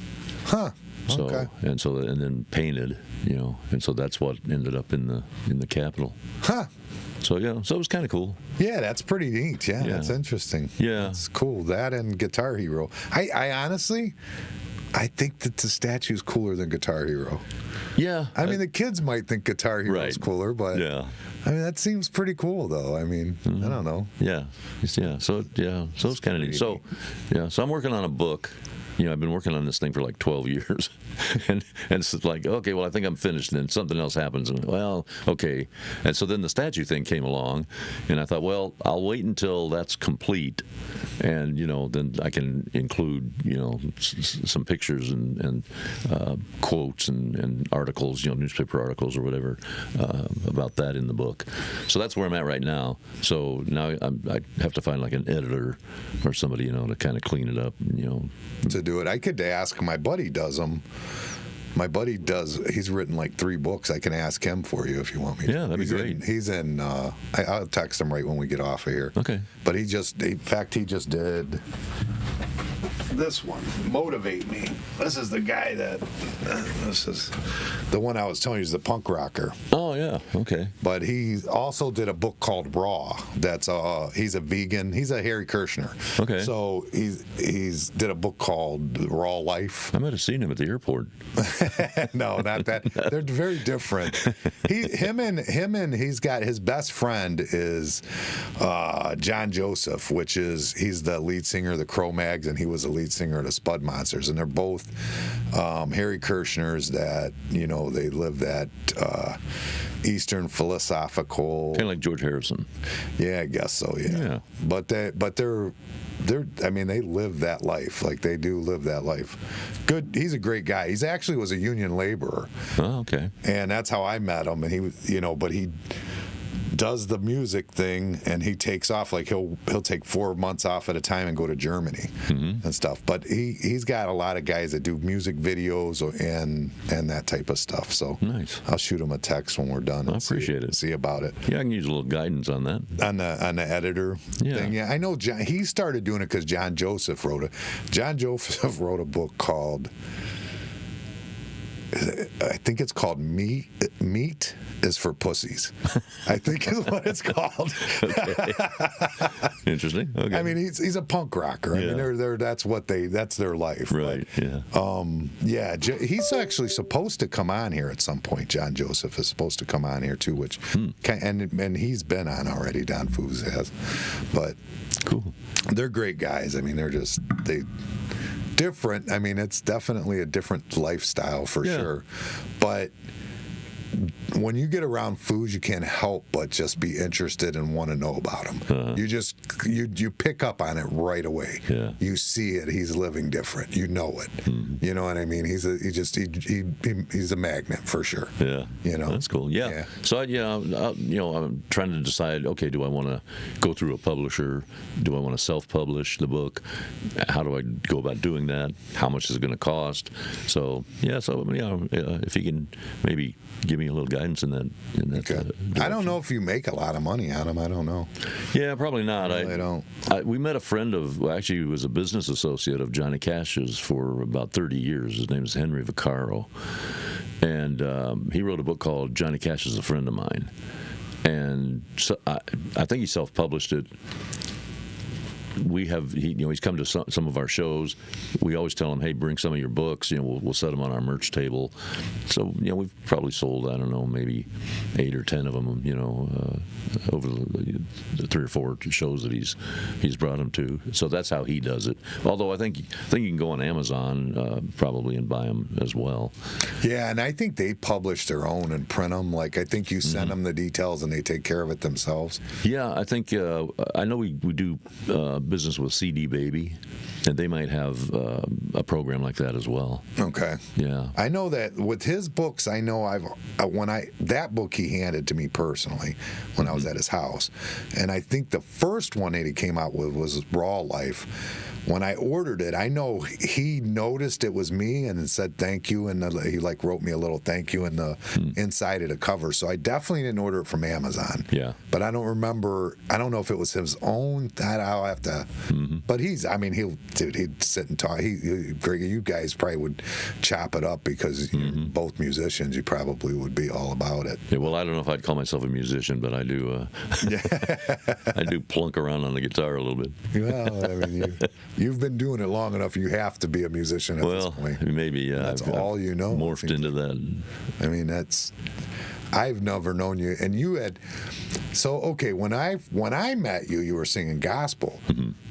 Huh. So okay. and then painted, and so that's what ended up in the Capitol. Huh. So so it was kind of cool. Yeah, that's pretty neat. Yeah, that's interesting. Yeah, it's cool. That and Guitar Hero. I honestly, I think that the statue's cooler than Guitar Hero. Yeah. I mean, the kids might think Guitar Hero's cooler, but I mean, that seems pretty cool, though. I mean, I don't know. Yeah. So it's kind of neat. So so I'm working on a book. I've been working on this thing for like 12 years, and it's like, okay, well, I think I'm finished, and then something else happens, and well, okay, and so then the statue thing came along, and I thought, well, I'll wait until that's complete, and then I can include some pictures and quotes and articles, newspaper articles or whatever about that in the book. So that's where I'm at right now. So now I have to find like an editor or somebody to kind of clean it up, to do it. I could ask, my buddy does them. My buddy he's written like 3 books. I can ask him for you if you want me to. Yeah, that'd be great. He's in I'll text him right when we get off of here. Okay. But he just did this one, Motivate Me. This is the guy this is the one I was telling you is the punk rocker. Oh, Oh yeah, okay. But he also did a book called Raw. That's he's a vegan. He's a Harry Kirshner. Okay. So he's did a book called Raw Life. I might have seen him at the airport. No, not that. They're very different. Him and he's got his best friend is John Joseph, he's the lead singer of the Cro-Mags, and he was the lead singer of the Spud Monsters, and they're both Harry Kirshners that they live that Eastern philosophical. Kind of like George Harrison. Yeah, I guess so. Yeah. But they're I mean, they live that life. Like, they do live that life. Good. He's a great guy. He's actually was a union laborer. Oh, okay. And that's how I met him. And he was, but he does the music thing, and he takes off. Like, he'll take 4 months off at a time and go to Germany and stuff. But he's got a lot of guys that do music videos and that type of stuff. So nice. I'll shoot him a text when we're done. I appreciate it. See about it. Yeah, I can use a little guidance on that. On the editor thing. Yeah, I know he started doing it because John Joseph wrote a book called, I think it's called Meat is for Pussies. I think is what it's called. Okay. Interesting. Okay. I mean, he's a punk rocker. I mean, that's their life. Right. But, he's actually supposed to come on here at some point. John Joseph is supposed to come on here too, and he's been on already. Don Foos has, but cool. They're great guys. I mean, they different. I mean, it's definitely a different lifestyle for sure, but when you get around foods, you can't help but just be interested and want to know about them. You just you pick up on it right away. Yeah. You see it. He's living different. You know it. You know what I mean? He's a magnet for sure. Yeah. That's cool. Yeah. Yeah. So I'm trying to decide. Okay, do I want to go through a publisher? Do I want to self-publish the book? How do I go about doing that? How much is it going to cost? So if you can maybe give me a little guidance in that. Okay. I don't know if you make a lot of money on them. I don't know. Yeah, probably not. I don't. We met a friend actually, he was a business associate of Johnny Cash's for about 30 years. His name is Henry Vaccaro. And he wrote a book called Johnny Cash is a Friend of Mine. And so I think he self-published it. He's come to some of our shows. We always tell him, hey, bring some of your books. We'll set them on our merch table. So we've probably sold, I don't know, maybe 8 or 10 of them. Over the 3 or 4 shows that he's brought them to. So that's how he does it. Although I think you can go on Amazon probably and buy them as well. Yeah, and I think they publish their own and print them. Like, I think you send them the details and they take care of it themselves. Yeah, I think I know we do business with CD Baby, and they might have a program like that as well. Okay. Yeah. I know that with his books, I know that book he handed to me personally when I was at his house, and I think the first one that he came out with was Raw Life. When I ordered it, I know he noticed it was me and said thank you, and he wrote me a little thank you in the inside of the cover. So I definitely didn't order it from Amazon. Yeah. But I don't remember. I don't know if it was his own. That I'll have to. But he'd sit and talk. You guys probably would chop it up because you're both musicians. You probably would be all about it. Yeah, well, I don't know if I'd call myself a musician, but I do. I do plunk around on the guitar a little bit. Well, I mean, you've been doing it long enough. You have to be a musician at this point. Maybe that's all you know. Morphed into that. I mean, I've never known you, and you had. So okay, when I met you, you were singing gospel,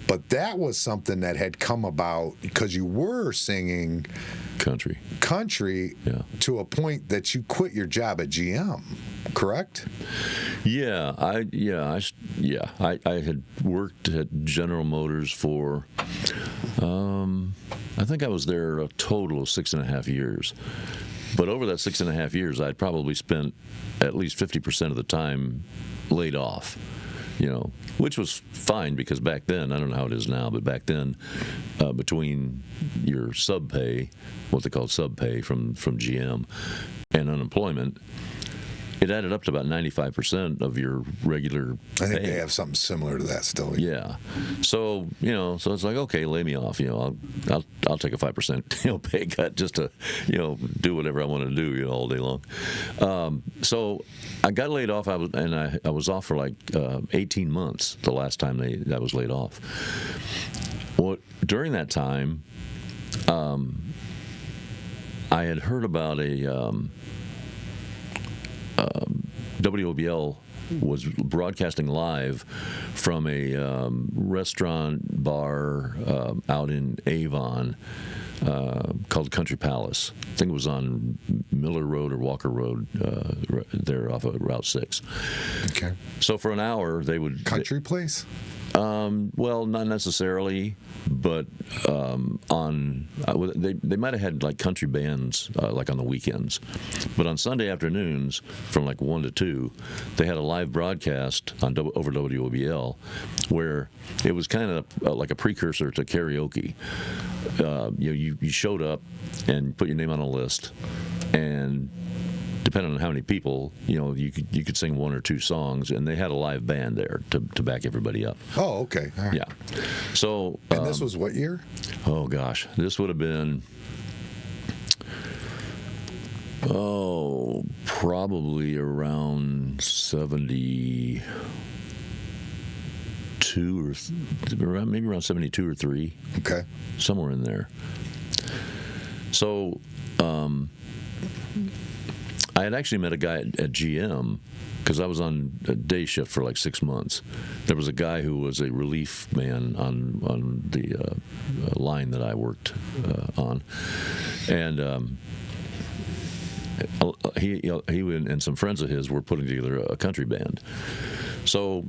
but that was something that had come about because you were singing country to a point that you quit your job at GM, correct? Yeah, I had worked at General Motors for, I think I was there a total of 6.5 years. But over that 6.5 years, I'd probably spent at least 50% of the time laid off, which was fine because back then, I don't know how it is now, but back then, between your sub pay, what they called sub pay from GM, and unemployment, it added up to about 95% of your regular I think pay. they have something similar to that still. Yeah. So, so it's like, okay, lay me off. I'll take a 5% pay cut just to, do whatever I want to do, all day long. So I got laid off. I was off for like 18 months the last time I was laid off. Well, during that time, I had heard about a WOBL was broadcasting live from a restaurant bar out in Avon called Country Palace. I think it was on Miller Road or Walker Road there off of Route 6. Okay. So for an hour, they would... Country place? Well, not necessarily, but they might have had like country bands like on the weekends, but on Sunday afternoons from like 1 to 2, they had a live broadcast over WOBL where it was kind of like a precursor to karaoke. You showed up and put your name on a list, and depending on how many people, you could sing 1 or 2 songs, and they had a live band there to back everybody up. Oh, okay. All right. Yeah. So. And this was what year? Oh gosh, this would have been. Probably around 72 or maybe around 72 or 3. Okay. Somewhere in there. So. I had actually met a guy at GM because I was on a day shift for like 6 months. There was a guy who was a relief man on the line that I worked on, and he and some friends of his were putting together a country band. So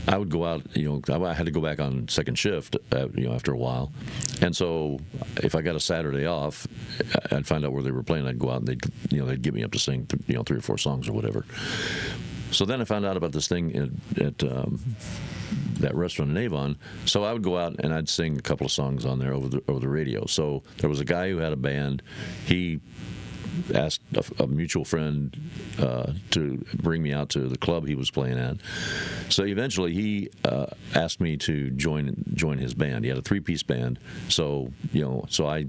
I would go out, I had to go back on second shift, after a while. And so if I got a Saturday off, I'd find out where they were playing. I'd go out and they'd get me up to sing, 3 or 4 songs or whatever. So then I found out about this thing at that restaurant in Avon. So I would go out and I'd sing a couple of songs on there over the radio. So there was a guy who had a band. He asked a mutual friend to bring me out to the club he was playing at. So eventually he asked me to join his band. He had a 3-piece band. So I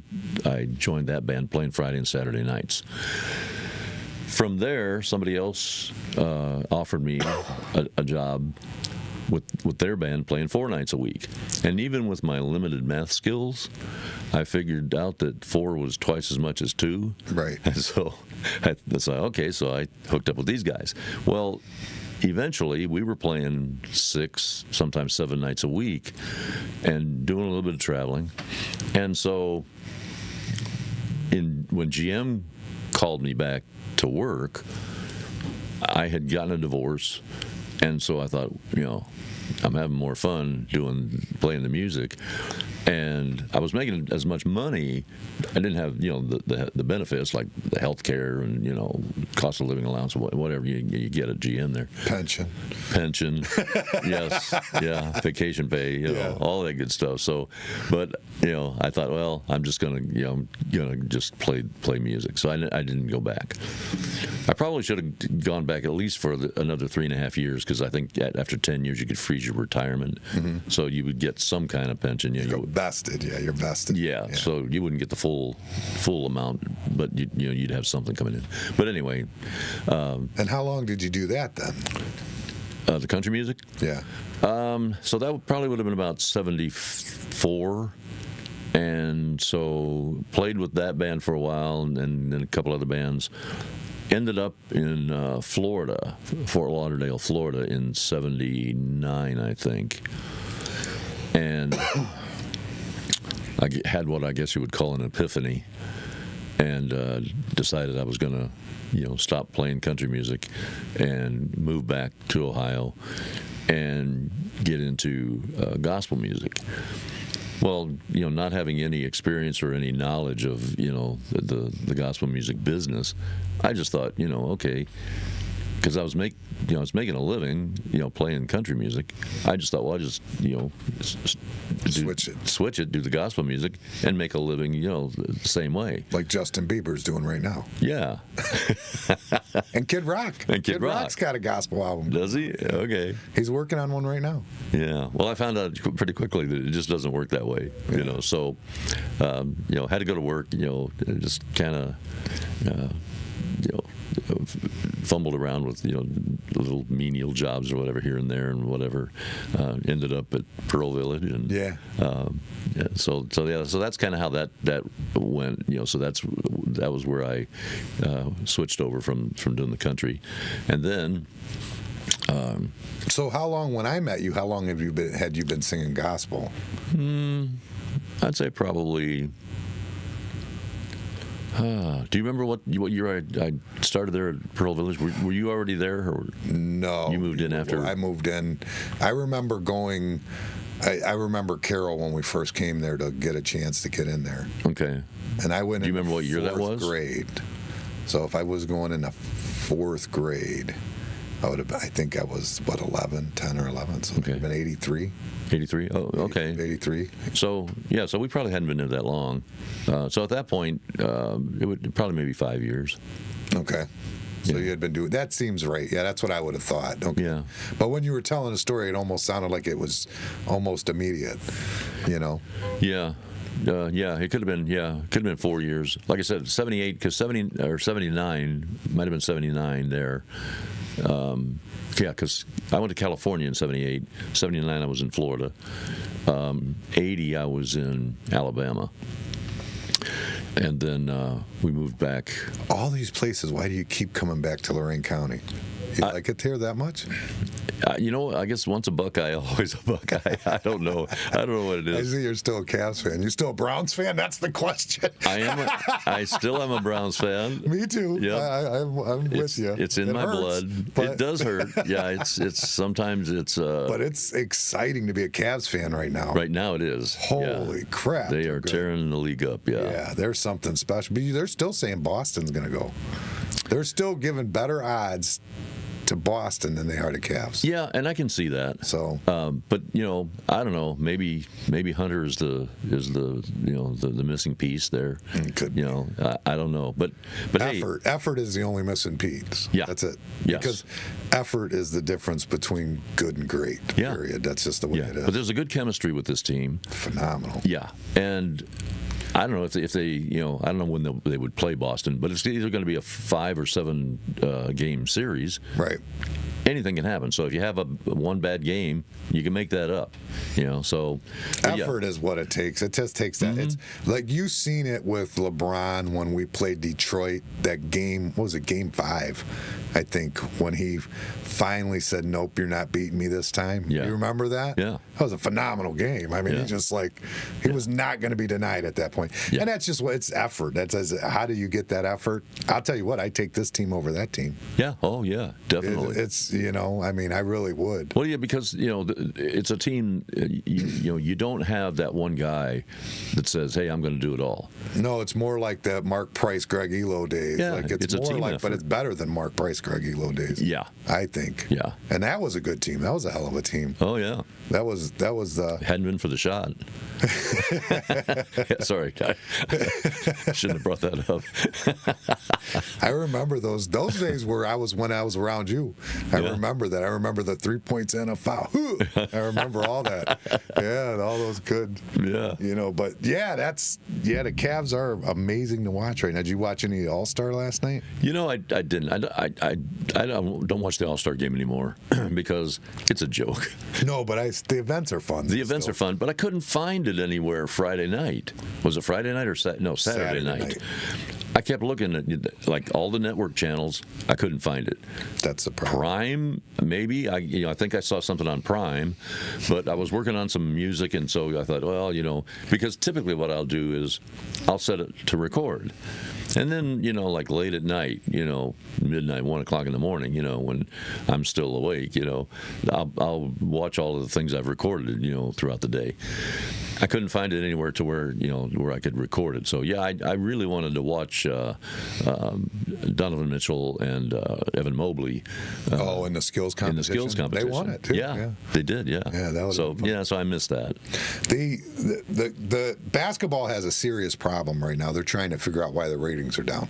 joined that band playing Friday and Saturday nights. From there, somebody else offered me a job with their band playing 4 nights a week. And even with my limited math skills, I figured out that 4 was twice as much as 2. Right. And so I hooked up with these guys. Well, eventually we were playing 6, sometimes 7 nights a week and doing a little bit of traveling. And so when GM called me back to work, I had gotten a divorce. And so I thought, I'm having more fun playing the music, and I was making as much money. I didn't have the benefits like the health care and cost of living allowance, whatever you get at GM there. Pension, yes, yeah, vacation pay, all that good stuff. So, but I thought, well, I'm just gonna just play music. So I didn't go back. I probably should have gone back at least for another 3.5 years, because I think after 10 years you could freeze your retirement, so you would get some kind of pension. You're vested. Yeah, you're vested. Yeah, so you wouldn't get the full amount, but you'd have something coming in. But anyway. And how long did you do that then? The country music? Yeah. So that probably would have been about 74. And so played with that band for a while, and then a couple other bands. Ended up in Florida, Fort Lauderdale, Florida, in '79, I think. And I had what I guess you would call an epiphany, and decided I was going to, stop playing country music and move back to Ohio and get into gospel music. Well, not having any experience or any knowledge of, the gospel music business, I just thought, okay, because I was making a living, playing country music. I just thought, well, I just switch it, do the gospel music, and make a living, the same way. Like Justin Bieber's doing right now. Yeah. And Kid Rock. And Kid Rock. Rock's got a gospel album. Does he? Okay. He's working on one right now. Yeah. Well, I found out pretty quickly that it just doesn't work that way. Yeah. So, had to go to work. Just kind of, fumbled around with little menial jobs or whatever here and there and whatever. Ended up at Pearl Village and So that's kind of how that went. So that was where I switched over from doing the country, and then. So how long, when I met you, how long had you been singing gospel? I'd say probably. Do you remember what year I started there at Pearl Village? Were you already there? Or no. You moved in after? I moved in. I remember going. I remember Carol when we first came there to get a chance to get in there. Okay. And I went. Do you remember what year that was? 4th grade. So if I was going into 4th grade, I think I was 10 or 11. So it would have been 83. 83? Oh, okay. 83. So we probably hadn't been there that long. So at that point, it would probably maybe 5 years. Okay. So you had been doing, that seems right. Yeah, that's what I would have thought. Okay. Yeah. But when you were telling the story, it almost sounded like it was almost immediate, Yeah. It could have been 4 years. Like I said, 78, because 70 or 79, might have been 79 there. Because I went to California in 78. 79, I was in Florida. 80, I was in Alabama. And then we moved back. All these places, why do you keep coming back to Lorain County? You like it there that much? I guess once a Buckeye, always a Buckeye. I don't know what it I is. see you're still a Cavs fan. You still a Browns fan? That's the question. I still am a Browns fan. Me too. Yep. I'm with you. It's in my blood. It does hurt. Yeah, it's sometimes it's. But it's exciting to be a Cavs fan right now. Right now it is. Holy crap! They are tearing the league up. Yeah. Yeah, there's something special. But they're still saying Boston's going to go. They're still giving better odds to Boston than they are to Cavs. Yeah, and I can see that. So, but I don't know. Maybe Hunter is the missing piece there. Could be. I don't know. But effort is the only missing piece. Yeah, that's it. Yes. Because effort is the difference between good and great. Yeah. Period. That's just the way it is. But there's a good chemistry with this team. Phenomenal. Yeah, and. I don't know if they I don't know when they would play Boston, but it's either going to be a 5 or 7 game series. Right. Anything can happen. So if you have one bad game, you can make that up. So effort is what it takes. It just takes that. Mm-hmm. It's like you've seen it with LeBron when we played Detroit. That game, what was it, Game 5? I think when he finally said, "Nope, you're not beating me this time." Yeah. You remember that? Yeah. That was a phenomenal game. I mean, he just he was not going to be denied at that point. Yeah. And that's just what it's effort. That's how do you get that effort? I'll tell you what, I take this team over that team. Yeah. Oh yeah, definitely. It's I mean, I really would. Well, yeah, because it's a team. You don't have that one guy that says, "Hey, I'm going to do it all." No, it's more like the Mark Price, Greg Elo days. Yeah, like it's a more team like, effort. but it's better than Mark Price, Greg Elo days. Yeah, I think. Yeah, and that was a good team. That was a hell of a team. Oh yeah, that was the. Hadn't been for the shot. Sorry, I shouldn't have brought that up. I remember those days where when I was around you. I remember that. I remember the 3 points and a foul. I remember all that. Yeah, all those good. Yeah. But the Cavs are amazing to watch right now. Did you watch any All-Star last night? I didn't. I don't watch the All-Star game anymore because it's a joke. No, but the events are fun. The events are fun, but I couldn't find it anywhere Friday night. Was it Friday night or Saturday night? I kept looking at all the network channels. I couldn't find it. That's the problem. Prime, maybe. I think I saw something on Prime, but I was working on some music, and so I thought, well, because typically what I'll do is I'll set it to record. And then, like late at night, midnight, 1 o'clock in the morning, when I'm still awake, I'll watch all of the things I've recorded, throughout the day. I couldn't find it anywhere to where I could record it. So, yeah, I really wanted to watch watch Donovan Mitchell and Evan Mobley. In the skills competition. In the skills competition, they won it too. Yeah, they did. Yeah, that was so fun. So I missed that. The basketball has a serious problem right now. They're trying to figure out why the ratings are down.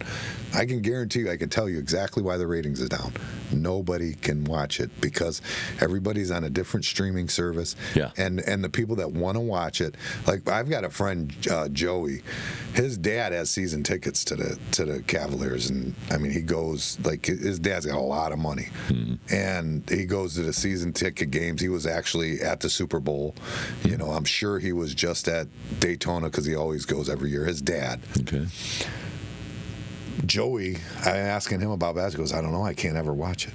I can guarantee you, I can tell you exactly why the ratings are down. Nobody can watch it because everybody's on a different streaming service. Yeah. And the people that want to watch it, like I've got a friend, Joey. His dad has season tickets to the Cavaliers, and I mean he goes, like, his dad's got a lot of money, and he goes to the season ticket games. He was actually at the Super Bowl. You know, I'm sure he was just at Daytona because he always goes every year. His dad. Okay. Joey, I'm asking him about basketball. He goes, I don't know. I can't ever watch it.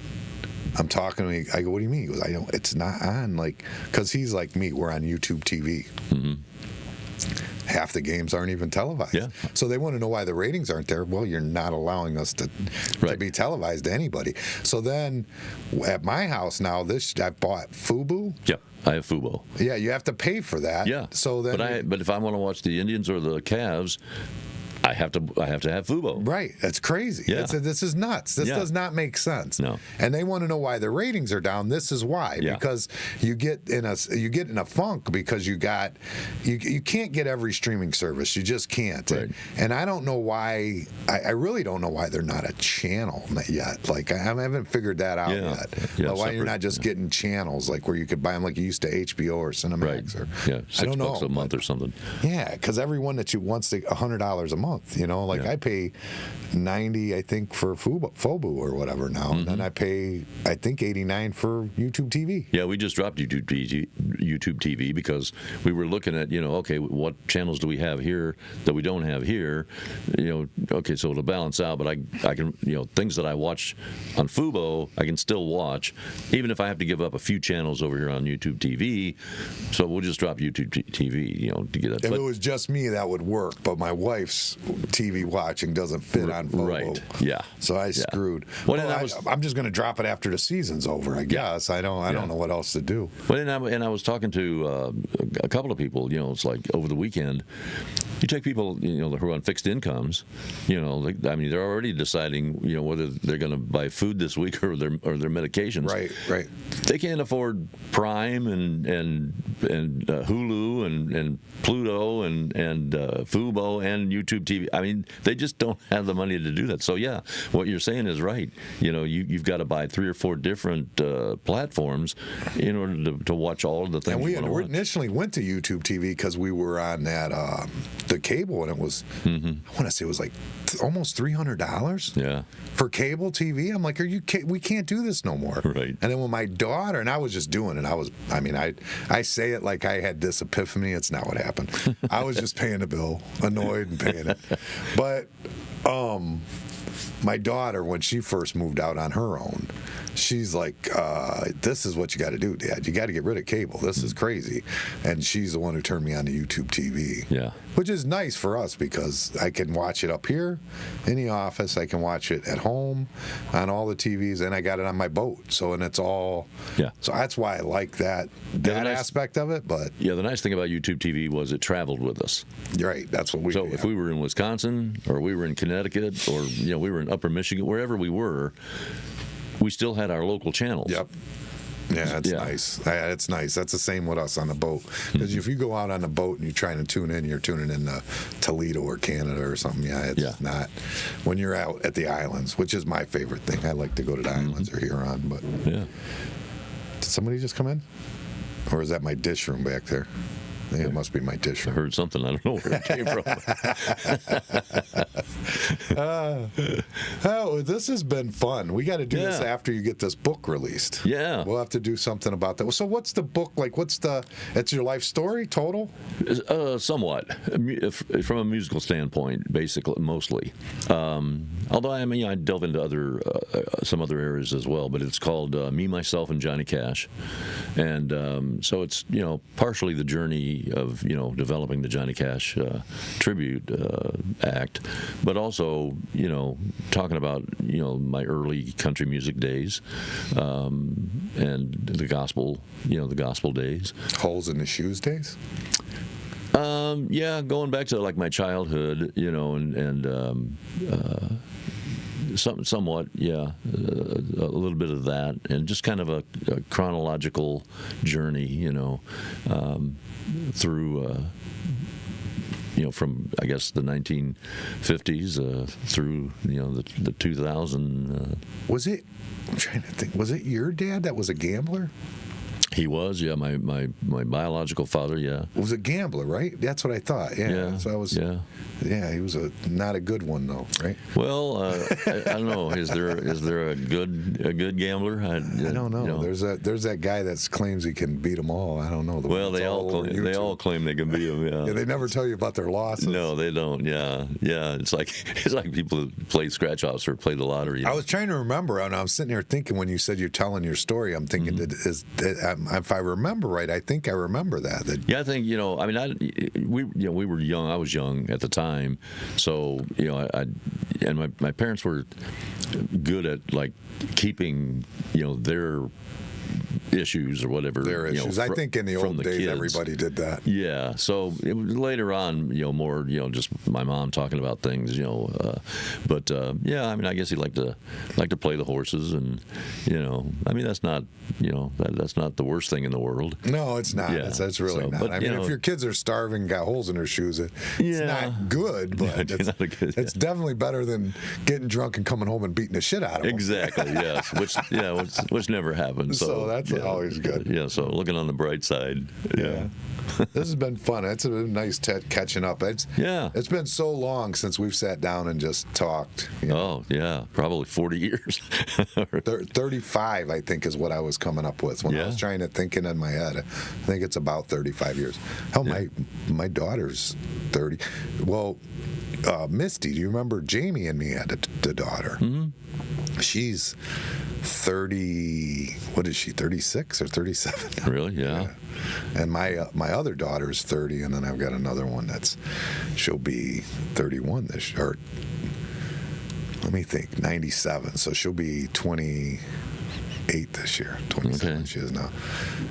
I'm talking to him. I go, what do you mean? He goes, I don't. It's not on. Like, because he's like me. We're on YouTube TV. Half the games aren't even televised. Yeah. So they want to know why the ratings aren't there. Well, you're not allowing us to be televised to anybody. So then at my house now, I bought Fubo. Yeah, I have Fubo. Yeah, you have to pay for that. Yeah. So then, but if I want to watch the Indians or the Cavs, I have to have Fubo. Right. That's crazy. Yeah. This is nuts. This does not make sense. No. And they want to know why the ratings are down. This is why. Yeah. Because you get in a funk because you can't get every streaming service. You just can't. Right. And I don't know why. I really don't know why they're not a channel yet. Like I haven't figured that out yet. Yeah, why you're not just getting channels like where you could buy them like you used to HBO or Cinemax or $6 I don't know, a month or something. Yeah, because everyone that you wants to $100 a month. You know, like I pay $90, I think, for Fubo or whatever now, and then I pay, I think, $89 for YouTube TV. Yeah, we just dropped YouTube TV because we were looking at, okay, what channels do we have here that we don't have here? Okay, so it'll balance out, but I can, things that I watch on Fubo, I can still watch, even if I have to give up a few channels over here on YouTube TV. So we'll just drop YouTube TV, to get it. If it was just me, that would work, but my wife's TV watching doesn't fit on Fubo. Right. Yeah. So I screwed. Well, I'm just going to drop it after the season's over, I guess. I don't know what else to do. Well, and I was talking to a couple of people. It's like over the weekend, you take people who are on fixed incomes. They're already deciding whether they're going to buy food this week or their medications. Right. They can't afford Prime and Hulu and Pluto and Fubo and YouTube TV. I mean, they just don't have the money to do that. So yeah, what you're saying is right. You've got to buy 3 or 4 different platforms in order to watch all of the things. And we you want to watch. initially went to YouTube TV because we were on that the cable, and it was I want to say it was like almost $300. Yeah. For cable TV. I'm like, we can't do this no more. Right. And then when my daughter, and I was just doing it. I say it like I had this epiphany. It's not what happened. I was just paying the bill, annoyed and paying it. But my daughter, when she first moved out on her own, she's like, this is what you got to do, Dad. You got to get rid of cable. This is crazy. And she's the one who turned me on to YouTube TV. Yeah. Which is nice for us because I can watch it up here in the office. I can watch it at home on all the TVs, and I got it on my boat. So, and it's all. Yeah. So that's why I like that aspect of it. But yeah, the nice thing about YouTube TV was it traveled with us. Right. That's what we. So if we were in Wisconsin or we were in Connecticut or we were in Upper Michigan, wherever we were, we still had our local channels. Yep. Yeah, that's nice. It's nice. That's the same with us on the boat. Because if you go out on the boat and you're trying to tune in, you're tuning in to Toledo or Canada or something. It's not. When you're out at the islands, which is my favorite thing. I like to go to the islands or Huron. But yeah. Did somebody just come in? Or is that my dish room back there? I think it must be my dish room. I heard something. I don't know where it came from. This has been fun. We got to do this after you get this book released. Yeah. We'll have to do something about that. So what's the book like? It's your life story total? Somewhat. From a musical standpoint, basically, mostly. Although, I delve into some other areas as well, but it's called Me, Myself, and Johnny Cash. And so it's, partially the journey of developing the Johnny Cash tribute act, but also talking about my early country music days and the gospel days. Holes in the shoes days. Yeah, going back to like my childhood, and somewhat, yeah, a little bit of that, and just kind of a chronological journey, through. From I guess the 1950s through the 2000. Was it? I'm trying to think. Was it your dad that was a gambler? He was, yeah. My biological father, yeah. Was a gambler, right? That's what I thought. Yeah. Yeah. So I was. Yeah. Yeah, he was not a good one though, right? Well, I don't know. Is there a good gambler? I don't know. There's that guy that claims he can beat them all. I don't know. They all claim they can beat them. Yeah. Yeah, they never tell you about their losses. No, they don't. Yeah, yeah. It's like people that play scratch offs or play the lottery. I was trying to remember, and I'm sitting here thinking when you said you're telling your story, I'm thinking if I remember right, I think I remember that. Yeah, I think we were young. I was young at the time, so my parents were good at like keeping their issues or whatever. Their issues. I think in the old days, kids. Everybody did that. Yeah. So later on, more, just my mom talking about things, but yeah, I guess he liked to play the horses, and that's not that's not the worst thing in the world. No, it's not. Yeah. That's really not. But, if your kids are starving, got holes in their shoes, it's not good, but it's definitely better than getting drunk and coming home and beating the shit out of them. Exactly. Yes. Which never happens. So that's always good. Yeah. So looking on the bright side. Yeah. This has been fun. It's a nice catching up. It's been so long since we've sat down and just talked. Oh, yeah. Probably 40 years. 35, I think, is what I was coming up with when I was trying to thinking in my head. I think it's about 35 years. Hell, my daughter's 30. Well, Misty, do you remember Jamie and me had a daughter? Mm-hmm. She's 30. What is she? 36 or 37? Really? Yeah. And my other daughter's 30, and then I've got another one she'll be 31 this year. Or, let me think, 97. So she'll be 28 this year. 27 she is now,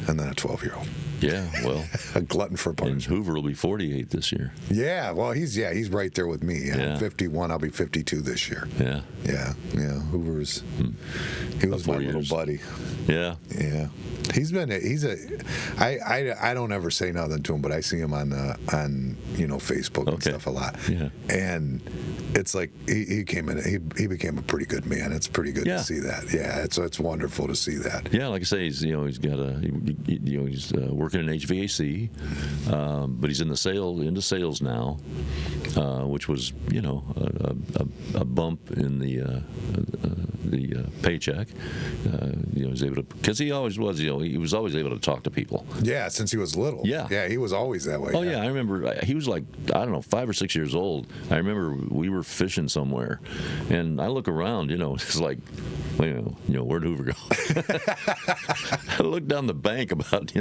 and then a 12-year-old. Yeah, well, a glutton for punishment. And Hoover will be 48 this year. Yeah, well, he's right there with me. Yeah. I'm 51. I'll be 52 this year. Yeah. Yeah. Hoover's. He was my little buddy. Yeah. Yeah. I don't ever say nothing to him, but I see him on Facebook and stuff a lot. Yeah. And it's like he came in. He became a pretty good man. It's pretty good to see that. Yeah. It's wonderful to see that. Yeah, like I say, he's got he's working in HVAC, but he's into sales now, which was a bump in the paycheck. He was able to, because he always was he was always able to talk to people. Yeah, since he was little. Yeah, he was always that way. Oh yeah, I remember he was like, I don't know, 5 or 6 years old. I remember we were fishing somewhere, and I look around, it's like, where'd Hoover go? I looked down the bank about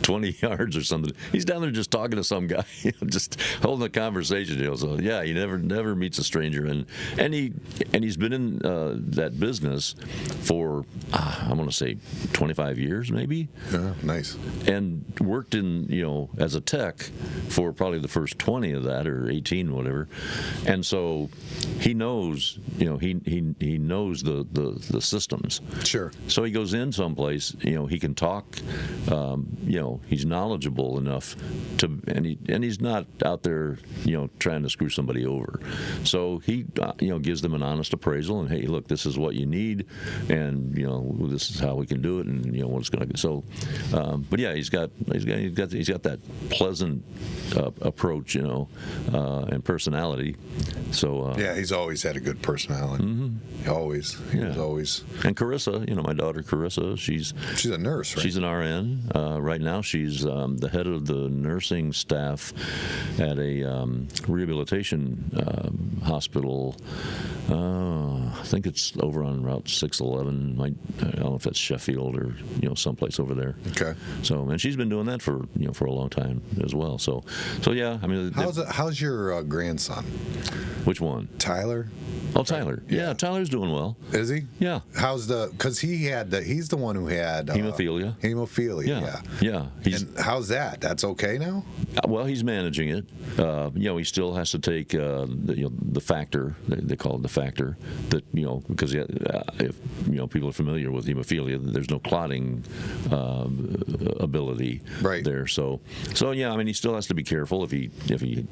20 yards or something. He's down there just talking to some guy, just holding a conversation. So yeah, he never meets a stranger, and he's been in that business for I'm going to say 25 years maybe. Yeah, nice. And worked in as a tech for probably the first 20 of that, or 18, whatever. And so he knows he knows the systems. Sure. So he goes in someplace, he can talk, he's knowledgeable enough to, and he's not out there, trying to screw somebody over. So he, gives them an honest appraisal, and hey, look, this is what you need, and this is how we can do it, and what it's going to. So, but yeah, he's got that pleasant approach, and personality. So yeah, he's always had a good personality. Mm-hmm. Always. He was always. And Carissa, my daughter Carissa, she's a nurse, right? She's an RN. Right now, she's the head of the nursing staff at a rehabilitation hospital. I think it's over on Route 611. I don't know if that's Sheffield or someplace over there. Okay. So, and she's been doing that for for a long time as well. So yeah. How's your grandson? Which one? Tyler. Oh, Tyler. Yeah, Tyler's doing well. Is he? Yeah. How's because he's the one who had Hemophilia. Hemophilia. Yeah. And how's that? That's okay now? Well, he's managing it. He still has to take the factor. They call it the factor. That because if people are familiar with hemophilia, there's no clotting ability there. So yeah. I mean, he still has to be careful if he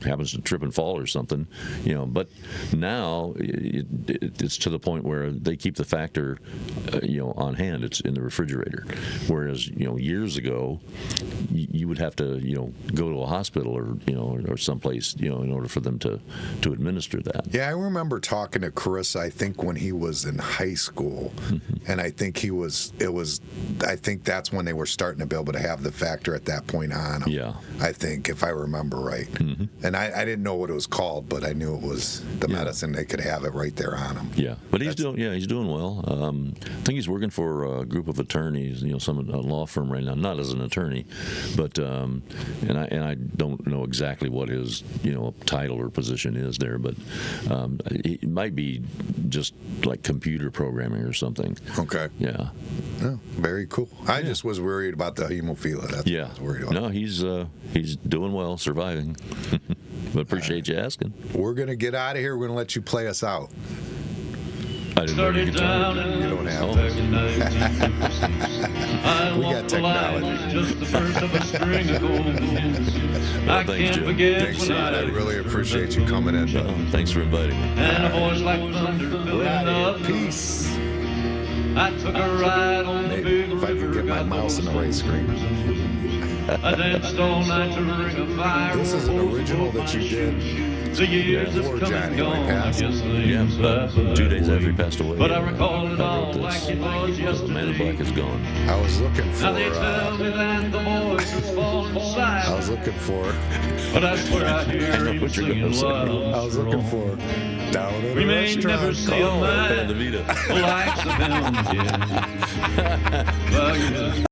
happens to trip and fall or something. But now it's to the point where they keep the factor on hand. It's in the refrigerator. Whereas years ago, you would have to go to a hospital or someplace in order for them to administer that. Yeah, I remember talking to Chris, I think when he was in high school, and I think I think that's when they were starting to be able to have the factor at that point on him. Yeah. I think, if I remember right. And I didn't know what it was called, but I knew it was the medicine. They could have it right there on him. Yeah, but he's doing well. I think he's working for a group of attorneys, a law firm right now, not as an attorney, but and I don't know exactly what his title or position is there, but it might be just like computer programming or something. Okay. Yeah. Oh, very cool. I just was worried about the hemophilia. That's what I was worried about. No, he's doing well, surviving. But appreciate you asking. We're gonna get out of here. We're gonna let you play us out. I didn't know you guitar. You don't have to. We got technology. Well, thanks, Jim. Thanks, Steve. I really appreciate you coming in. Thanks for inviting me. And a voice like thunder We're out of here. Peace. I took a ride on the Maybe big if I could river, get my got mouse in the right screen. I danced all night to ring a fire. This is an original that you did. The years before have come Johnny and gone. went I past. guess Yeah, things about 2 days after he passed away. But I recall it all wrote this. like it was The Man in Black is gone. I was looking for. Now they tell me that the boys are falling silent, I was looking for. but I swear I hear know him what you're singing gonna say. love. I was looking for. Down at We a may restaurant never see a called- man The Vita. likes of him again. But